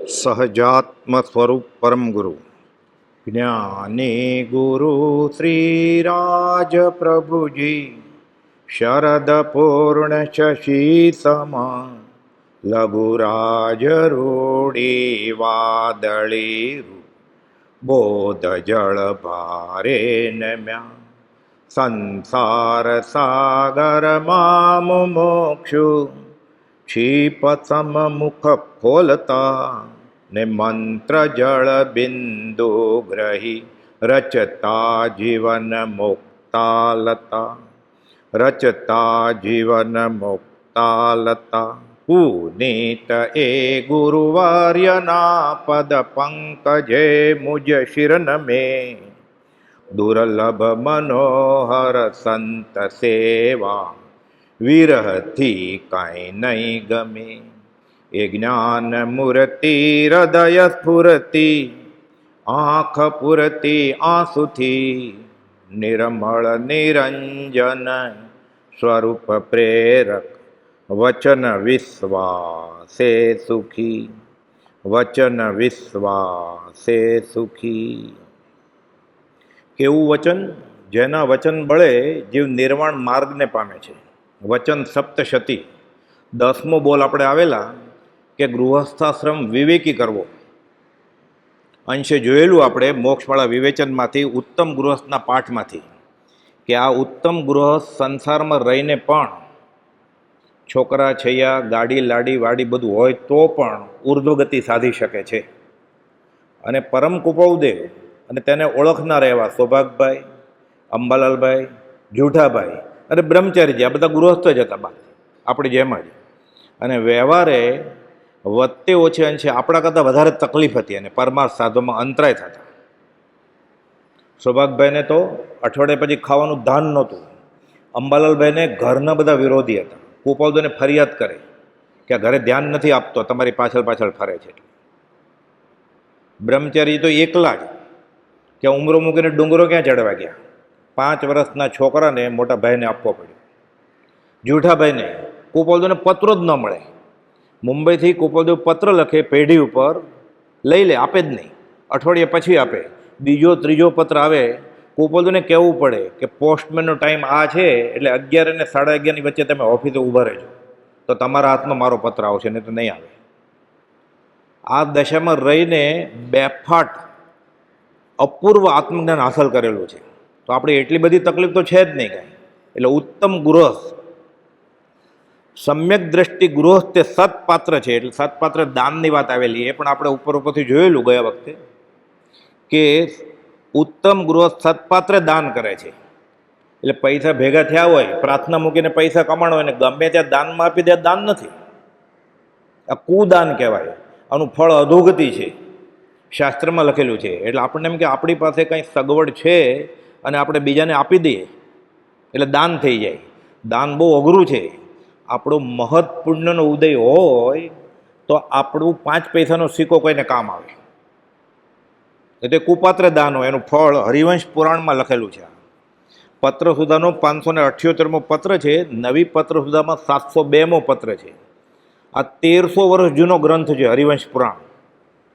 સહજાત્મ સ્વરૂપ પરમ ગુરુ જ્ઞાની ગુરુ શ્રી રાજ પ્રભુજી શરદ પૂર્ણ શશી સમા લઘુરાજ રૂડી વાદળી બોધ જળ ભારે નમ્યા સંસાર સાગર મામ મોક્ષુ ક્ષીપ સમમુખ ખોલતા ને મંત્ર જળ બિંદુ ગ્રહી રચતા જીવન મુક્તાલતા રચતા જીવન મુક્તાલતા પુનીત એ ગુરુવાર્યના પદ પંકજે મુજ શિરન મેં દુર્લભ મનોહર સંત સેવા વિરહથી કાંઈ નહીં ગમે એ જ્ઞાન મૂર્તિ હૃદય સ્ફુરતિ આંખ પૂરતી આંસુથી નિર્મળ નિરંજન સ્વરૂપ પ્રેરક વચન વિશ્વાસે સુખી વચન વિશ્વાસે સુખી. કેવું વચન? જેના વચન બળે જીવ નિર્વાણ માર્ગને પામે છે. વચન સપ્તશતી 10મો બોલ આપણે આવેલા કે ગૃહસ્થાશ્રમ વિવેકી કરવો. અંશે જોયેલું આપણે મોક્ષવાળા વિવેચનમાંથી ઉત્તમ ગૃહસ્થના પાઠમાંથી કે આ ઉત્તમ ગૃહસ્થ સંસારમાં રહીને પણ છોકરા છૈયા ગાડી લાડી વાડી બધું હોય તો પણ ઉર્ધ્વગતિ સાધી શકે છે. અને પરમ કુપવદેવ અને તેને ઓળખનાર એવા સૌભાગભાઈ, અંબાલાલભાઈ, જૂઠાભાઈ અને બ્રહ્મચારીજી આ બધા ગૃહસ્થ જ હતા બા આપણી જેમ જ. અને વ્યવહારે વધતે ઓછે અંશે આપણા કરતાં વધારે તકલીફ હતી અને પરમાર્થ સાધવામાં અંતરાય થતા. સૌભાગભાઈને તો અઠવાડિયા પછી ખાવાનું ધાન નહોતું. અંબાલાલભાઈને ઘરના બધા વિરોધી હતા. કુપવદેવને ફરિયાદ કરે કે આ ઘરે ધ્યાન નથી આપતો, તમારી પાછળ પાછળ ફરે છે. બ્રહ્મચારી તો એકલા જ કે ઉમરો મૂકીને ડુંગરો ક્યાં ચડવા ગયા. 5 વર્ષના છોકરાને મોટા ભાઈને આપવો પડ્યો. જૂઠાભાઈને કુપવદેવને પત્રો જ ન મળે. મુંબઈથી કુપવદેવ પત્ર લખે પેઢી ઉપર, લઈ લે, આપે જ નહીં. અઠવાડિયા પછી આપે. બીજો ત્રીજો પત્ર આવે, કુપવદેવને કહેવું પડે કે પોસ્ટમેનનો ટાઈમ આ છે એટલે 11 અને 11:30 વચ્ચે તમે ઓફિસે ઊભા રહેજો તો તમારા હાથમાં મારો પત્ર આવશે, નહીં તો નહીં આવે. આ દશામાં રહીને બેફાટ અપૂર્વ આત્મજ્ઞાન હાંસલ કરેલું છે. તો આપણે એટલી બધી તકલીફ તો છે જ નહીં કાંઈ. એટલે ઉત્તમ ગૃહસ્થ, સમ્યક દ્રષ્ટિ ગૃહસ્થ તે સત્પાત્ર છે. એટલે સત્પાત્ર દાનની વાત આવેલી, એ પણ આપણે ઉપરથી જોયેલું ગયા વખતે કે ઉત્તમ ગૃહસ્થ સત્પાત્ર દાન કરે છે. એટલે પૈસા ભેગા થયા હોય, પ્રાર્થના મૂકીને પૈસા કમાણો હોય ને ગમે ત્યાં દાનમાં આપી દે, દાન નથી. આ કુદાન કહેવાય. આનું ફળ અધોગતિ છે, શાસ્ત્રમાં લખેલું છે. એટલે આપણને એમ કે આપણી પાસે કંઈ સગવડ છે અને આપણે બીજાને આપી દઈએ એટલે દાન થઈ જાય. દાન બહુ અઘરું છે. આપણું મહৎ પુણ્યનો ઉદય હોય તો આપણું 5 પૈસાનો સિક્કો કોઈને કામ આવે. એટલે કુપાત્ર દાન હોય, એનું ફળ હરિવંશ પુરાણમાં લખેલું છે. પત્ર સુધાનો 578મો પત્ર છે. નવી પત્ર સુધામાં 702મો પત્ર છે. આ 1300 વર્ષ જૂનો ગ્રંથ છે હરિવંશ પુરાણ.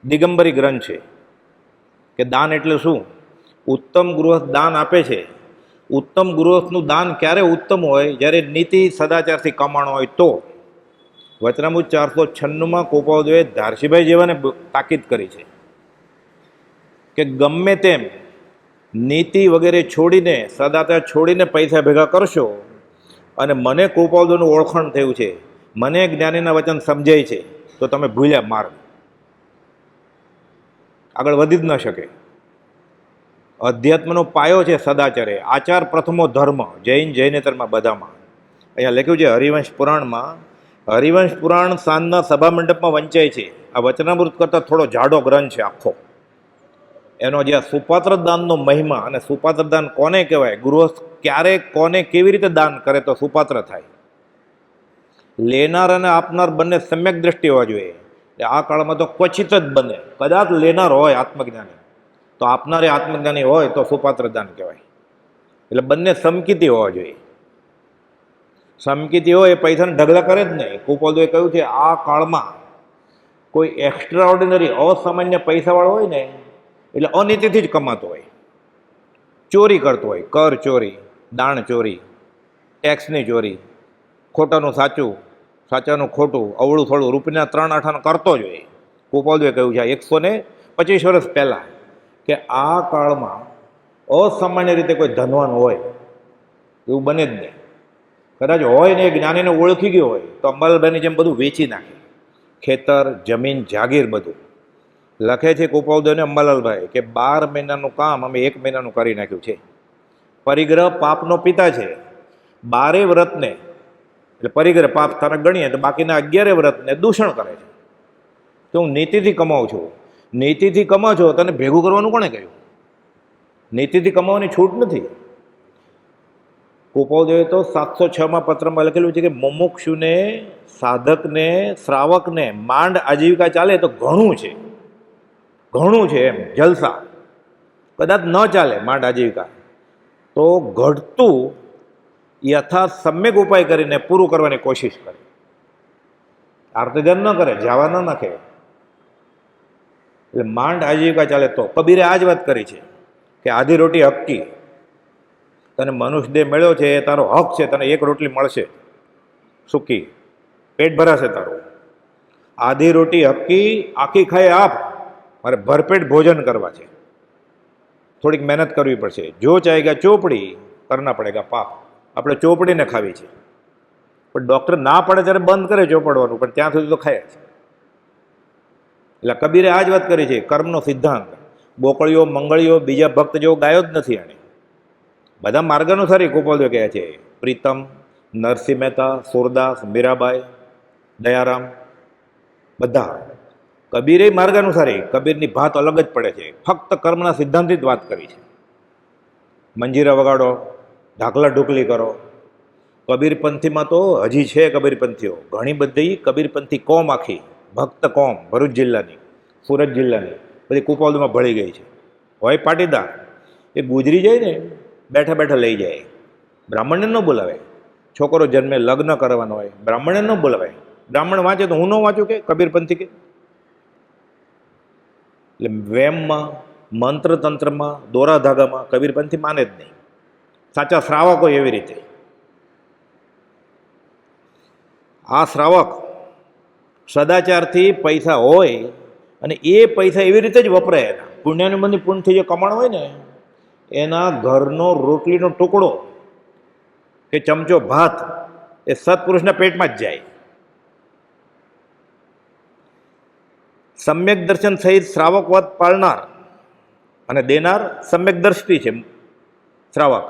દિગંબરી ગ્રંથ છે કે દાન એટલે શું. ઉત્તમ ગૃહસ્થ દાન આપે છે. ઉત્તમ ગૃહસ્થનું દાન ક્યારે ઉત્તમ હોય? જ્યારે નીતિ સદાચારથી કમાણો હોય તો. વચનામૃત 496માં કુપવદેવે ધારસીભાઈ જેવાને તાકીદ કરી છે કે ગમે તેમ નીતિ વગેરે છોડીને, સદાચાર છોડીને પૈસા ભેગા કરશો અને મને કુપવદેવનું ઓળખાણ થયું છે, મને જ્ઞાનીના વચન સમજાય છે, તો તમે ભૂલ્યા માર્ગ, આગળ વધી જ ન શકે. અધ્યાત્મનો પાયો છે સદાચારે. આચાર પ્રથમો ધર્મ, જૈન જૈનેતરમાં બધામાં. અહીંયા લખ્યું છે હરિવંશ પુરાણમાં. હરિવંશ પુરાણ સાંજના સભા મંડપમાં વંચાય છે. આ વચનામૃત કરતાં થોડો જાડો ગ્રંથ છે આખો. એનો જે સુપાત્ર દાનનો મહિમા, અને સુપાત્ર દાન કોને કહેવાય, ગૃહસ્થ ક્યારે કોને કેવી રીતે દાન કરે તો સુપાત્ર થાય. લેનાર અને આપનાર બંને સમ્યક દ્રષ્ટિ હોવા જોઈએ. આ કાળમાં તો ક્વચિત જ બને. કદાચ લેનાર હોય આત્મજ્ઞાની તો આપનારે આત્મજ્ઞાની હોય તો સુપાત્ર દાન કહેવાય. એટલે બંને સમકીતી હોવા જોઈએ. સમકીતી હોય એ પૈસાને ઢગલા કરે જ નહીં. કુપોદોએ કહ્યું છે આ કાળમાં કોઈ એક્સ્ટ્રા ઓર્ડિનરી અસામાન્ય પૈસાવાળો હોય ને એટલે અનીતિથી જ કમાતો હોય, ચોરી કરતો હોય, કર ચોરી, દાણ ચોરી, ટેક્સની ચોરી, ખોટાનું સાચું, સાચાનું ખોટું, અવળું થોડું, રૂપિયાના 3 આઠાનું કરતો જ હોય. ગોપાલદેવે કહ્યું છે 125 વર્ષ પહેલાં કે આ કાળમાં અસામાન્ય રીતે કોઈ ધનવાન હોય એવું બને જ નહીં. કદાચ હોય ને એ જ્ઞાનીને ઓળખી ગયો હોય તો અંબાલાલભાઈની જેમ બધું વેચી નાખે, ખેતર, જમીન, જાગીર બધું. લખે છે ગોપાલદેવને અંબાલાલભાઈ કે 12 મહિનાનું કામ અમે 1 મહિનાનું કરી નાખ્યું છે. પરિગ્રહ પાપનો પિતા છે. 12 વ્રતને એટલે પરિગ્રહ પાપ સ્થાનક ગણીએ તો બાકીના 11 વ્રતને દૂષણ કરે છે. તો હું નીતિથી કમાઉં છું. નીતિથી કમાવો છો તને ભેગું કરવાનું કોણે કહ્યું? નીતિથી કમાવાની છૂટ નથી. ગોપાલદેવે તો 706માં પત્રમાં લખેલું છે કે મુમુક્ષુને, સાધકને, શ્રાવકને માંડ આજીવિકા ચાલે તો ઘણું છે, ઘણું છે એમ જલસા. કદાચ ન ચાલે માંડ આજીવિકા તો ઘટતું યથા સમ્યક ઉપાય કરીને પૂરું કરવાની કોશિશ કરે. આર્તજન ન કરે, જાવા ન નાખે, એટલે માંડ આજીવિકા ચાલે તો. કબીરે આ જ વાત કરી છે કે આધી રોટી હક્કી, તને મનુષ્ય દેહ મળ્યો છે એ તારો હક છે, તને 1 રોટલી મળશે સૂકી, પેટ ભરાશે તારું. આધી રોટી હક્કી, આખી ખાઈ આપ, મારે ભરપેટ ભોજન કરવા છે, થોડીક મહેનત કરવી પડશે. જો ચાહેગા ચોપડી કરના પડેગા પાપ. આપણે ચોપડીને ખાવી છે પણ ડૉક્ટર ના પડે ત્યારે બંધ કરે ચોપડવાનું, પણ ત્યાં સુધી તો ખાય છે. એટલે કબીરે આ જ વાત કરી છે, કર્મનો સિદ્ધાંત. બોકળીઓ, મંગળીઓ, બીજા ભક્ત જેવો ગાયો જ નથી આણે. બધા માર્ગાનુસારી ગોપાલદેવ કહે છે. પ્રીતમ, નરસિંહ મહેતા, સુરદાસ, મીરાબાઈ, દયારામ, બધા કબીરે માર્ગાનુસારી. કબીરની ભાત અલગ જ પડે છે, ફક્ત કર્મના સિદ્ધાંતથી જ વાત કરી છે. મંજીરા વગાડો, ઢાકલા ઢુકલી કરો. કબીરપંથીમાં તો હજી છે કબીરપંથીઓ ઘણી બધી. કબીરપંથી કોમ આખી, ભક્ત કોમ, ભરૂચ જિલ્લાની, સુરત જિલ્લાની બધી ગોપાલદેવમાં ભળી ગઈ છે. હોય પાટીદાર, એ ગુજરી જાય ને બેઠા બેઠા લઈ જાય. બ્રાહ્મણને ન બોલાવે. છોકરો જન્મે લગ્ન કરવાનો હોય, બ્રાહ્મણને ન બોલાવે. બ્રાહ્મણ વાંચે તો હું ન વાંચું કે કબીરપંથી કે? એટલે વેમમાં, મંત્ર તંત્રમાં, દોરા ધાગામાં કબીરપંથી માને જ નહીં. સાચા શ્રાવકો એવી રીતે. આ શ્રાવક સદાચારથી પૈસા હોય અને એ પૈસા એવી રીતે જ વપરાય. એના પુણ્યાનુબંધી પુણ્યથી જે કમાણ હોય ને એના ઘરનો રોટલીનો ટુકડો કે ચમચો ભાત એ સત્પુરુષના પેટમાં જ જાય. સમ્યક દર્શન સહિત શ્રાવકવત પાળનાર અને દેનાર સમ્યક દ્રષ્ટિ છે શ્રાવક,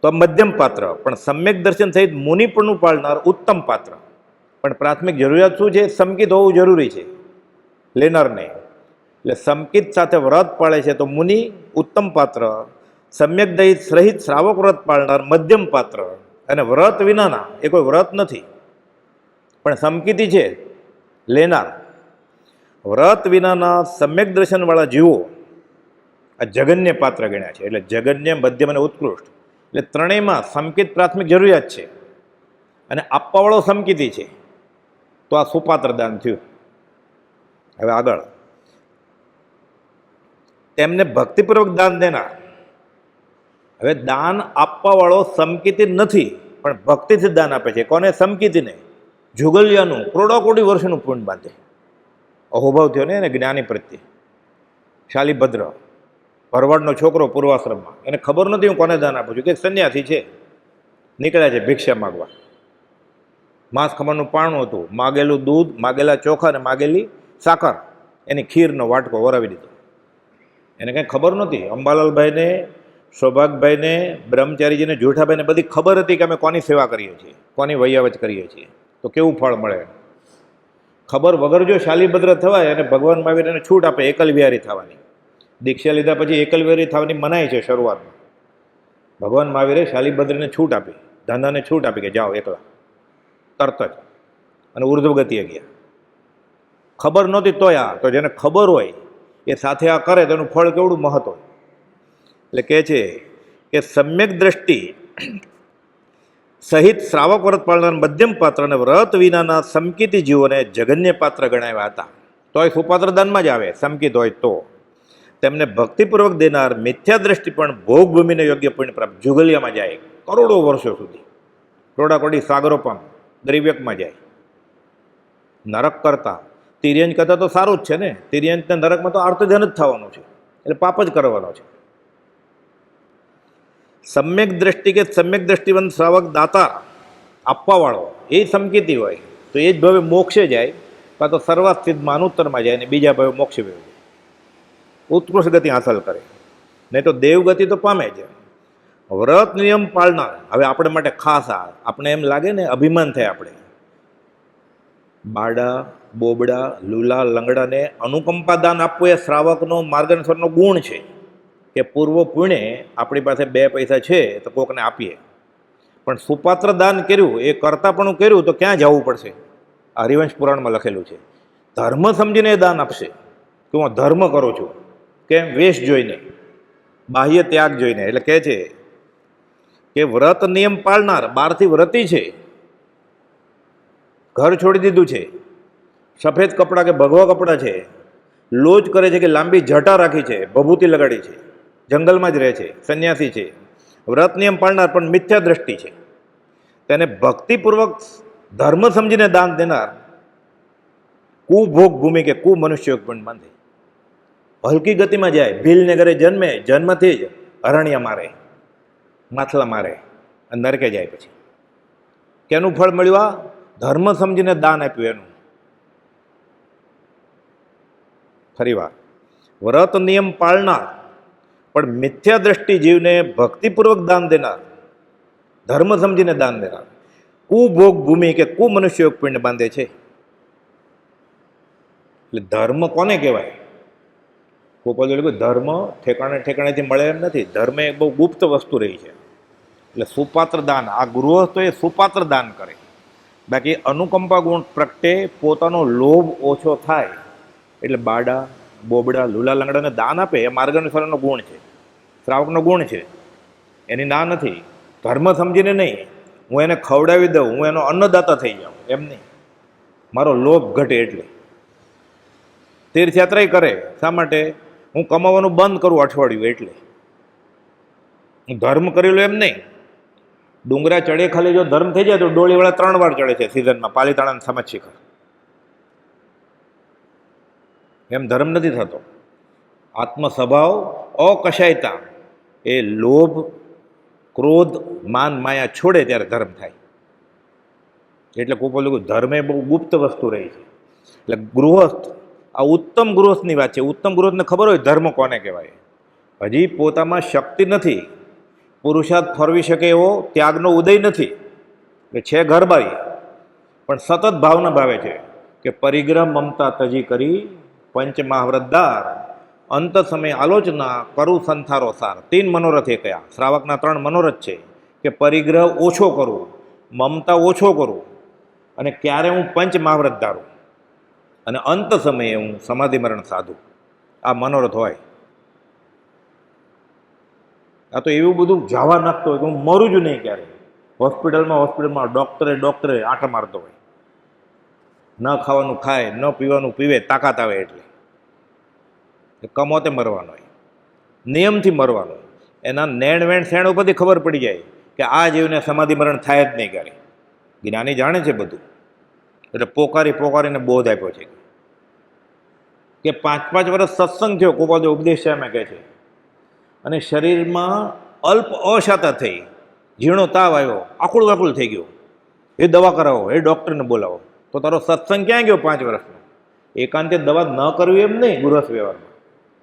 તો મધ્યમ પાત્ર. પણ સમ્યક દર્શન સહિત મુનિપણનું પાળનાર ઉત્તમ પાત્ર. પણ પ્રાથમિક જરૂરિયાત શું છે? સમકિત હોવું જરૂરી છે લેનારને. એટલે સમકિત સાથે વ્રત પાળે છે તો મુનિ ઉત્તમ પાત્ર, સમ્યક દહિત સહિત શ્રાવક વ્રત પાળનાર મધ્યમ પાત્ર, અને વ્રત વિનાના એ કોઈ વ્રત નથી પણ સમકિતી છે લેનાર. વ્રત વિનાના સમ્યક દર્શનવાળા જીવો આ જગન્ય પાત્ર ગણ્યા છે. એટલે જગન્ય, મધ્યમ અને ઉત્કૃષ્ટ. એટલે ત્રણેયમાં સમકિત પ્રાથમિક જરૂરિયાત છે અને આપવાવાળો સમકિતી છે, તો આ સુપાત્ર દાન થયું. હવે આગળ તેમને ભક્તિપૂર્વક દાન દેનાર. હવે દાન આપવાવાળો સમકિતી નથી પણ ભક્તિથી દાન આપે છે. કોને? સમકિતીને. જુગલિયાનું કરોડોકોટી વર્ષનું પુણ્ય બાંધે. અહોભાવ થયો ને એને જ્ઞાની પ્રત્યે. શાલીભદ્ર, ભરવાડનો છોકરો પૂર્વાશ્રમમાં, એને ખબર નથી હું કોને દાન આપું છું. કે સંન્યાસી છે, નીકળ્યા છે ભિક્ષા માગવા. માંસ ખમણનું પાણું હતું, માગેલું દૂધ, માગેલા ચોખા અને માગેલી સાકર, એની ખીરનો વાટકો વરાવી દીધો. એને કંઈ ખબર નહોતી. અંબાલાલભાઈને, સૌભાગભાઈને, બ્રહ્મચારીજીને, જોઠાભાઈને બધી ખબર હતી કે અમે કોની સેવા કરીએ છીએ, કોની વૈયાવચ કરીએ છીએ, તો કેવું ફળ મળે. ખબર વગર જો શાલીભદ્ર થવાય અને ભગવાન મહાવીર એને છૂટ આપે એકલ વિહારી થવાની. દીક્ષા લીધા પછી એકલ વિહારી થવાની મનાય છે શરૂઆતમાં. ભગવાન મહાવીરે શાલીભદ્રને છૂટ આપી, ધંધાને છૂટ આપી કે જાઓ એકલા, તરત જ. અને ઉર્ધ્વ ગતિએ ગયા. ખબર નહોતી તોય આ તો જેને ખબર હોય એ સાથે આ કરે તો એનું ફળ કેવડું મહત્વ. એટલે કહે છે કે સમ્યક દ્રષ્ટિ સહિત શ્રાવક વ્રત પાળનાર મધ્યમ પાત્ર અને વ્રત વિનાના સમકિતી જીવોને જગન્ય પાત્ર ગણાવ્યા હતા. તોય સુપાત્ર દાનમાં જ આવે, સંકિત હોય તો. તેમને ભક્તિપૂર્વક દેનાર મિથ્યા દ્રષ્ટિ પણ ભોગભૂમિને યોગ્ય પુણ્ય પ્રાપ્ત, જુગલિયામાં જાય કરોડો વર્ષો સુધી, કરોડાકોટી સાગરો પણ દ્રવ્યકમાં જાય. નરક કરતા તિર્યંજ કરતા તો સારું જ છે ને, તિર્યંજને નરકમાં તો આર્તજન જ થવાનું છે, એટલે પાપ જ કરવાનો છે. સમ્યક દ્રષ્ટિ કે સમ્યક દ્રષ્ટિવંત શ્રાવક દાતા આપવાવાળો એ સંકેતી હોય તો એ જ ભવે મોક્ષે જાય, કાં તો સર્વાત સિદ્ધમાં અનુત્તરમાં જાય ને બીજા ભવે મોક્ષે જાય, ઉત્કૃષ્ટ ગતિ હાંસલ કરે. નહીં તો દેવગતિ તો પામે છે. વ્રત નિયમ પાળનાર, હવે આપણે માટે ખાસ આપણે એમ લાગે ને, અભિમાન થાય આપણે, બાડા બોબડા લુલા લંગડાને અનુકંપા દાન આપવું એ શ્રાવકનો માર્ગદર્શનનો ગુણ છે કે પૂર્વ પુણ્ય આપણી પાસે 2 પૈસા છે તો કોકને આપીએ. પણ સુપાત્ર દાન કર્યું એ કરતા પણ કર્યું તો ક્યાં જવું પડશે? હરિવંશ પુરાણમાં લખેલું છે. ધર્મ સમજીને એ દાન આપશે કે હું ધર્મ કરું છું, કેમ? વેશ જોઈને, બાહ્ય ત્યાગ જોઈને. એટલે કહે છે કે વ્રત નિયમ પાળનાર, બહારથી વ્રતી છે, ઘર છોડી દીધું છે, સફેદ કપડાં કે ભગવા કપડાં છે, લોજ કરે છે કે લાંબી જટા રાખી છે, ભભૂતિ લગાડી છે, જંગલમાં જ રહે છે, સંન્યાસી છે, વ્રત નિયમ પાળનાર પણ મિથ્યા દ્રષ્ટિ છે, તેને ભક્તિપૂર્વક ધર્મ સમજીને દાન દેનાર કુભોગ ભૂમિ કે કુ મનુષ્ય પણ બાંધે, હલકી ગતિમાં જાય, ભીલને ઘરે જન્મે, જન્મથી જ હરણિયા મારે, માથલા મારે અને નરકે જાય. પછી કેનું ફળ મળ્યું? ધર્મ સમજીને દાન આપ્યું એનું. ફરીવાર, વ્રત નિયમ પાળનાર પણ મિથ્યા દ્રષ્ટિ જીવને ભક્તિપૂર્વક દાન દેનાર, ધર્મ સમજીને દાન દેનાર કુભોગ ભૂમિ કે કુ મનુષ્ય પિંડ બાંધે છે. એટલે ધર્મ કોને કહેવાય? ધર્મ ઠેકાણે ઠેકાણેથી મળે એમ નથી. ધર્મ એ બહુ ગુપ્ત વસ્તુ રહી છે. એટલે સુપાત્ર દાન, આ ગૃહસ્થો એ સુપાત્ર દાન કરે. બાકી અનુકંપા ગુણ પ્રગટે, પોતાનો લોભ ઓછો થાય એટલે બાડા બોબડા લુલા લંગડાને દાન આપે એ માર્ગદર્શનનો ગુણ છે, શ્રાવકનો ગુણ છે, એની ના નથી. ધર્મ સમજીને નહીં, હું એને ખવડાવી દઉં, હું એનો અન્નદાતા થઈ જાઉં એમ નહીં, મારો લોભ ઘટે એટલે. તીર્થયાત્રા કરે શા માટે? હું કમાવાનું બંધ કરું અઠવાડિયું એટલે. હું ધર્મ કરેલો એમ નહીં. ડુંગરા ચડે ખાલી જો ધર્મ થઈ જાય તો ડોળીવાળા 3 વાર ચડે છે સિઝનમાં, પાલીતાણા સમજ શિખર. એમ ધર્મ નથી થતો. આત્મ સ્વભાવ અકશાયતા, એ લોભ ક્રોધ માન માયા છોડે ત્યારે ધર્મ થાય. એટલે કોઈ ધર્મ એ બહુ ગુપ્ત વસ્તુ રહી છે. એટલે ગૃહસ્થ, આ ઉત્તમ ગૃહસ્થની વાત છે. ઉત્તમ ગૃહસ્થને ખબર હોય ધર્મ કોને કહેવાય. હજી પોતામાં શક્તિ નથી, પુરુષાર્થ ફરવી શકે એવો ત્યાગનો ઉદય નથી, કે છે ઘરબારી પણ સતત ભાવના ભાવે છે કે પરિગ્રહ મમતા તજી કરી પંચ મહાવ્રતદાર, અંત સમય આલોચના કરું સંથારો સાર. 3 મનોરથ એ કયા? શ્રાવકના 3 મનોરથ છે કે પરિગ્રહ ઓછો કરું, મમતા ઓછો કરું, અને ક્યારે હું પંચ મહાવ્રત ધારું, અને અંત સમયે હું સમાધિ મરણ સાધું. આ મનોરથ હોય. આ તો એવું બધું જવા નાખતો હોય કે હું મરું જ નહીં ક્યારે. હોસ્પિટલમાં ડૉક્ટરે આંટા મારતો હોય, ન ખાવાનું ખાય, ન પીવાનું પીવે, તાકાત આવે એટલે. કમોતે મરવાનો હોય, નિયમથી મરવાનો. એના નેણ વેણ શેણ ઉપરથી ખબર પડી જાય કે આ જીવને સમાધિ મરણ થાય જ નહીં ક્યારે. જ્ઞાની જાણે છે બધું, એટલે પોકારીને બોધ આપ્યો છે કે 5-5 વર્ષ સત્સંગ થયો, કોપાદે ઉપદેશ છે એમ કહે છે, અને શરીરમાં અલ્પ અશાતા થઈ, ઝીણો તાવ આવ્યો, આકુળ વાકુળ થઈ ગયો, એ દવા કરાવો, એ ડૉક્ટરને બોલાવો. તો તારો સત્સંગ ક્યાં ગયો 5 વર્ષનો? એકાંતે દવા ન કરવી એમ નહીં, ગૃહસ્થ વ્યવહારમાં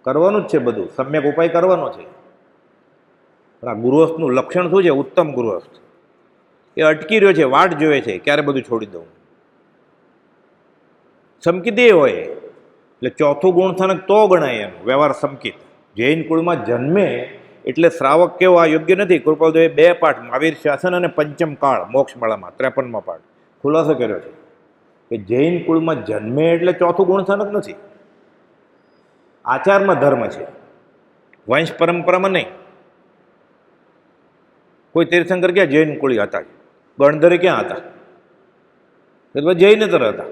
કરવાનું જ છે બધું, સમ્યક ઉપાય કરવાનો છે. પણ આ ગૃહસ્થનું લક્ષણ શું છે? ઉત્તમ ગૃહસ્થ એ અટકી રહ્યો છે, વાટ જોવે છે ક્યારે બધું છોડી દઉં. સંકિત એ હોય એટલે ચોથું ગુણસ્થાનક તો ગણાય એમ વ્યવહાર સંકિત. જૈન કુળમાં જન્મે એટલે શ્રાવક કેવો? આ યોગ્ય નથી. કૃપાલદેવે 2 પાઠ, મહાવીર શાસન અને પંચમ કાળ મોક્ષમાળામાં 53મા પાઠ ખુલાસો કર્યો છે કે જૈન કુળમાં જન્મે એટલે ચોથું ગુણસ્થાનક નથી. આચારમાં ધર્મ છે, વંશ પરંપરામાં નહીં. કોઈ તીર્થંકર ક્યાં જૈન કુળી હતા? ગણધરે ક્યાં હતા? જૈનેતર હતા.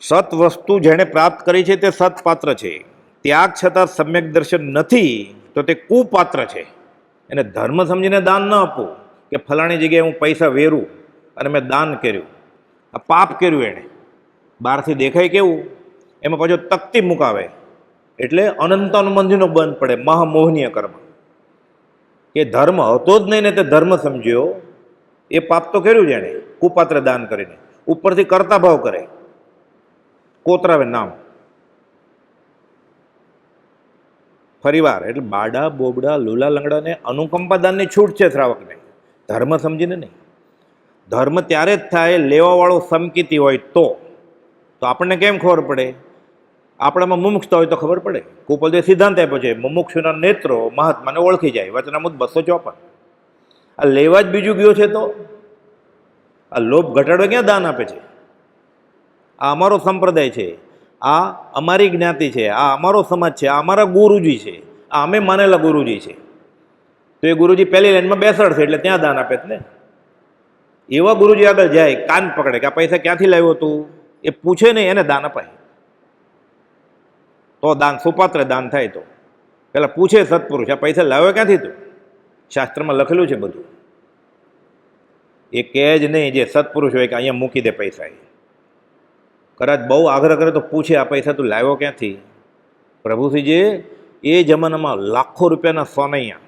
સત વસ્તુ જેણે પ્રાપ્ત કરી છે તે સત્પાત્ર છે, ત્યાગ છતાં સમ્યક દર્શન નથી તો તે કુપાત્ર છે. એને ધર્મ સમજીને દાન ન આપવું કે ફલાણી જગ્યાએ હું પૈસા વેરું અને મેં દાન કર્યું, આ પાપ કર્યું. એણે બહારથી દેખાય કેવું, એમાં પાછો તકતી મુકાવે એટલે અનંતાનુબંધીનો બંધ પડે, મહામોહનીય કર્મ. કે ધર્મ હતો જ નહીં ને તે ધર્મ સમજ્યો, એ પાપ તો કર્યું છે એણે કુપાત્ર દાન કરીને. ઉપરથી કરતા ભાવ કરે, કોતરાવે નામ. ફરીવાર એટલે બાડા બોબડા લુલા લંગડાને અનુકંપા દાનની છૂટ છે શ્રાવકને, ધર્મ સમજીને નહીં. ધર્મ ત્યારે જ થાય લેવાવાળો સમકીતી હોય તો આપણને કેમ ખબર પડે? આપણામાં મુમુક્ષતા હોય તો ખબર પડે. કુપલદેવ સિદ્ધાંત આપ્યો છે, મુમુક્ષુના નેત્રો મહાત્માને ઓળખી જાય. વચનામૃત 254. આ લેવા જ બીજું ગયો છે તો આ લોભ ઘટાડવા ક્યાં દાન આપે છે? આ અમારો સંપ્રદાય છે, આ અમારી જ્ઞાતિ છે, આ અમારો સમાજ છે, આ અમારા ગુરુજી છે, આ અમે માનેલા ગુરુજી છે. તો એ ગુરુજી પહેલી લાઈનમાં બેસાડશે એટલે ત્યાં દાન આપે જ ને. એવા ગુરુજી આગળ જાય, કાન પકડે કે આ પૈસા ક્યાંથી લાવ્યો તું, એ પૂછે નહીં, એને દાન અપાય તો દાન સુપાત્ર દાન થાય. તો પેલા પૂછે સત્પુરુષ, આ પૈસા લાવ્યો ક્યાંથી તું? શાસ્ત્રમાં લખેલું છે બધું. એ કહે જ નહીં જે સત્પુરુષ હોય કે અહીંયા મૂકી દે પૈસા. કદાચ બહુ આગ્રહ કરે તો પૂછે આ પૈસા તું લાવ્યો ક્યાંથી? પ્રભુશ્રીજી એ જમાનામાં લાખો રૂપિયાના સોનૈયા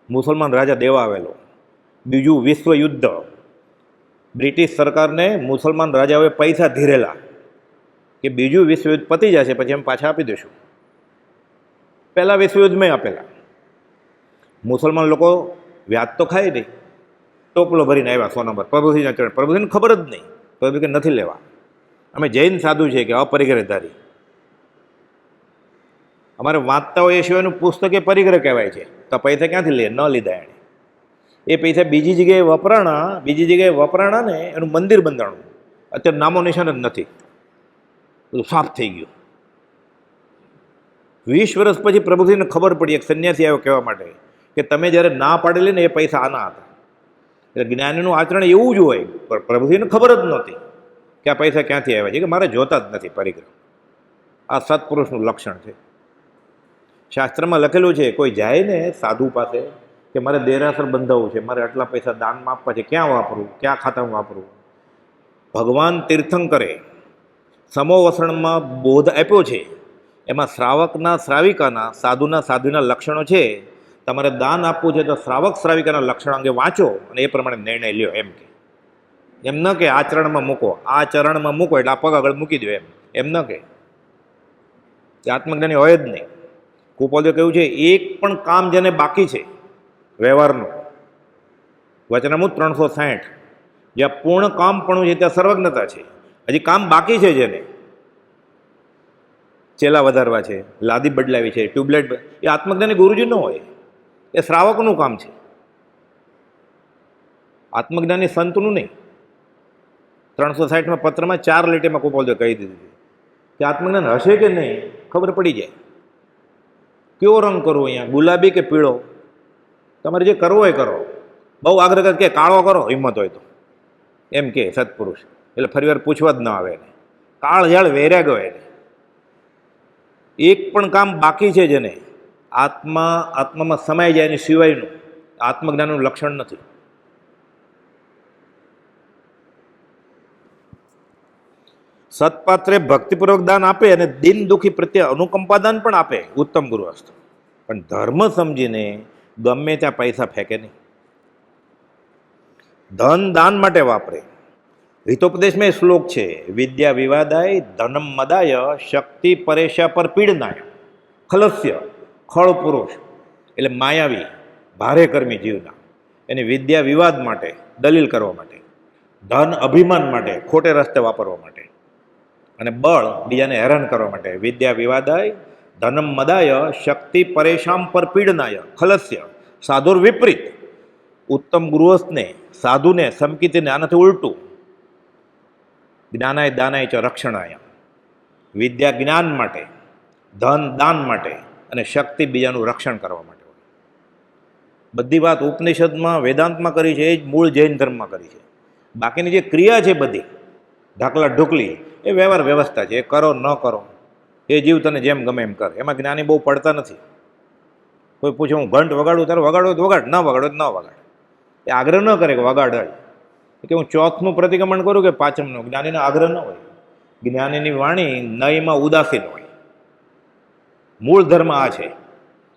મુસલમાન રાજા દેવા આવેલો. બીજું વિશ્વ યુદ્ધ, બ્રિટિશ સરકારને મુસલમાન રાજાઓએ પૈસા ધીરેલા કે બીજું વિશ્વયુદ્ધ પતી જશે પછી અમે પાછા આપી દઈશું. પહેલાં વિશ્વયુદ્ધમાં આપેલા. મુસલમાન લોકો વ્યાજ તો ખાય નહીં, ટોપલો ભરીને આવ્યા સોના પર પ્રભુશ્રીના ચરણ. પ્રભુશ્રીને ખબર જ નહીં, પ્રભુ કે નથી લેવા, અમે જૈન સાધુ છે કે અપરિગ્રહધારી. અમારે વાંચતા હોય એ સિવાયનું પુસ્તક એ પરિગ્રહ કહેવાય છે. તો પૈસા ક્યાંથી લે? ન લીધા એણે. એ પૈસા બીજી જગ્યાએ વપરાણા ને એનું મંદિર બંધાણું. અત્યારે નામો નિશાન જ નથી, બધું સાફ થઈ ગયું. 20 વર્ષ પછી પ્રભુજીને ખબર પડી, એક સંન્યાસી આવ્યો કહેવા માટે કે તમે જ્યારે ના પાડેલી ને એ પૈસા આના હતા. એટલે જ્ઞાનીનું આચરણ એવું જ હોય. પણ પ્રભુજીને ખબર જ નહોતી કે આ પૈસા ક્યાંથી આવ્યા છે, કે મારે જોતા જ નથી પરિગ્રહ. આ સત્પુરુષનું લક્ષણ છે. શાસ્ત્રમાં લખેલું છે, કોઈ જાય ને સાધુ પાસે કે મારે દેરાસર બંધાવવું છે, મારે આટલા પૈસા દાનમાં આપવા છે, ક્યાં વાપરવું, ક્યાં ખાતામાં વાપરવું? ભગવાન તીર્થંકરે સમોવસણમાં બોધ આપ્યો છે, એમાં શ્રાવકના શ્રાવિકાના સાધુના લક્ષણો છે. તમારે દાન આપવું છે તો શ્રાવક શ્રાવિકાના લક્ષણ અંગે વાંચો અને એ પ્રમાણે નિર્ણય લ્યો. એમ ન કે આચરણમાં મૂકો, આ ચરણમાં મૂકો એટલે આ પગ આગળ મૂકી દો, એમ ન કે. આત્મજ્ઞાની હોય જ નહીં. કુપોલે કહ્યું છે, એક પણ કામ જેને બાકી છે વ્યવહારનું, વચનામૃત 360, જ્યાં પૂર્ણ કામ પણ છે ત્યાં સર્વજ્ઞતા છે. હજી કામ બાકી છે, જેને ચેલા વધારવા છે, લાદી બદલાવી છે, ટ્યુબલાઇટ, એ આત્મજ્ઞાની ગુરુજી ન હોય, એ શ્રાવકનું કામ છે, આત્મજ્ઞાની સંતનું નહીં. 360માં પત્રમાં 4 લીટીમાં કુપોલદેવ કહી દીધું છે કે આત્મજ્ઞાન હશે કે નહીં ખબર પડી જાય. કયો રંગ કરવો અહીંયા, ગુલાબી કે પીળો? તમારે જે કરવો હોય કરો. બહુ આગ્રહ કરે કે કાળો કરો, હિંમત હોય તો, એમ કે સત્પુરુષ. એટલે ફરી વાર પૂછવા જ ન આવે એને. કાળ ઝાડ વેર્યા ગયો એને. એક પણ કામ બાકી છે જેને આત્મામાં સમાઈ જાય એની સિવાયનું આત્મજ્ઞાનનું લક્ષણ નથી. સત્પાત્રે ભક્તિપૂર્વક દાન આપે અને દિન દુઃખી પ્રત્યે અનુકંપા દાન પણ આપે, ઉત્તમ ગુરુહસ્ત. પણ ધર્મ સમજીને ગમે ત્યાં પૈસા ફેંકે નહીં. ધન દાન માટે વાપરે. હિતોપદેશમાં એ શ્લોક છે, વિદ્યા વિવાદાય ધનમ મદાય શક્તિ પરેશા પર પીડનાય ખલસ્ય. ખળ પુરુષ એટલે માયાવી ભારે કર્મી જીવના, એની વિદ્યા વિવાદ માટે, દલીલ કરવા માટે, ધન અભિમાન માટે, ખોટે રસ્તે વાપરવા માટે, અને બળ બીજાને હેરાન કરવા માટે. વિદ્યા વિવાદાય ધનમ મદાય શક્તિ પરેશામ પર પીડનાય ખલસ્ય. સાધુર વિપરીત. ઉત્તમ ગૃહસ્થને, સાધુને, સમકીતીને આનાથી ઉલટું. જ્ઞાનાય દાનાય ચ રક્ષણાય. વિદ્યા જ્ઞાન માટે, ધન દાન માટે, અને શક્તિ બીજાનું રક્ષણ કરવા માટે. બધી વાત ઉપનિષદમાં વેદાંતમાં કરી છે, એ જ મૂળ જૈન ધર્મમાં કરી છે. બાકીની જે ક્રિયા છે બધી ઢાકલા ઢોકલી એ વ્યવહાર વ્યવસ્થા છે, એ કરો ન કરો, એ જીવ તને જેમ ગમે એમ કર. એમાં જ્ઞાની બહુ પડતા નથી. કોઈ પૂછે હું ઘંટ વગાડું, તારે વગાડો તો વગાડ, ન વગાડો તો ન વગાડ. એ આગ્રહ ન કરે કે વગાડ કે હું ચોથનું પ્રતિક્રમણ કરું કે પાંચમનું. જ્ઞાનીનો આગ્રહ ન હોય. જ્ઞાનીની વાણી નયમાં ઉદાસીન હોય. મૂળ ધર્મ આ છે,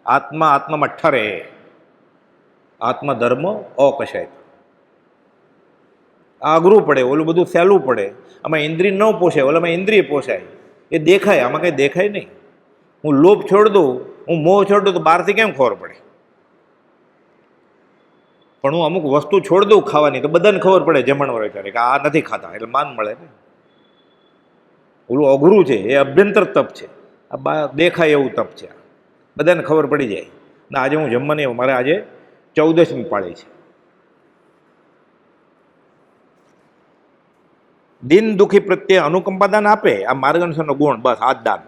આત્મા આત્મામાં ઠરે, આત્મધર્મ અકશાય. આ અઘરું પડે, ઓલું બધું સહેલું પડે. આમાં ઇન્દ્રિય ન પોસાય, ઓલામાં ઇન્દ્રિય પોસાય. એ દેખાય, આમાં કંઈ દેખાય નહીં. હું લોભ છોડ દઉં, હું મોહ છોડ દઉં તો બહારથી કેમ ખબર પડે? પણ હું અમુક વસ્તુ છોડ દઉં ખાવાની તો બધાને ખબર પડે જમણવાર વિચારે કે આ નથી ખાતા, એટલે માન મળે ને. ઓલું અઘરું છે, એ અભ્યંતર તપ છે. આ દેખાય એવું તપ છે, બધાને ખબર પડી જાય. ના આજે હું જમવા નહીં, મારે આજે 14મી પાળી છે. દિન દુઃખી પ્રત્યે અનુકંપા દાન આપે, આ માર્ગદર્શનનો ગુણ. બસ આ જ દાન.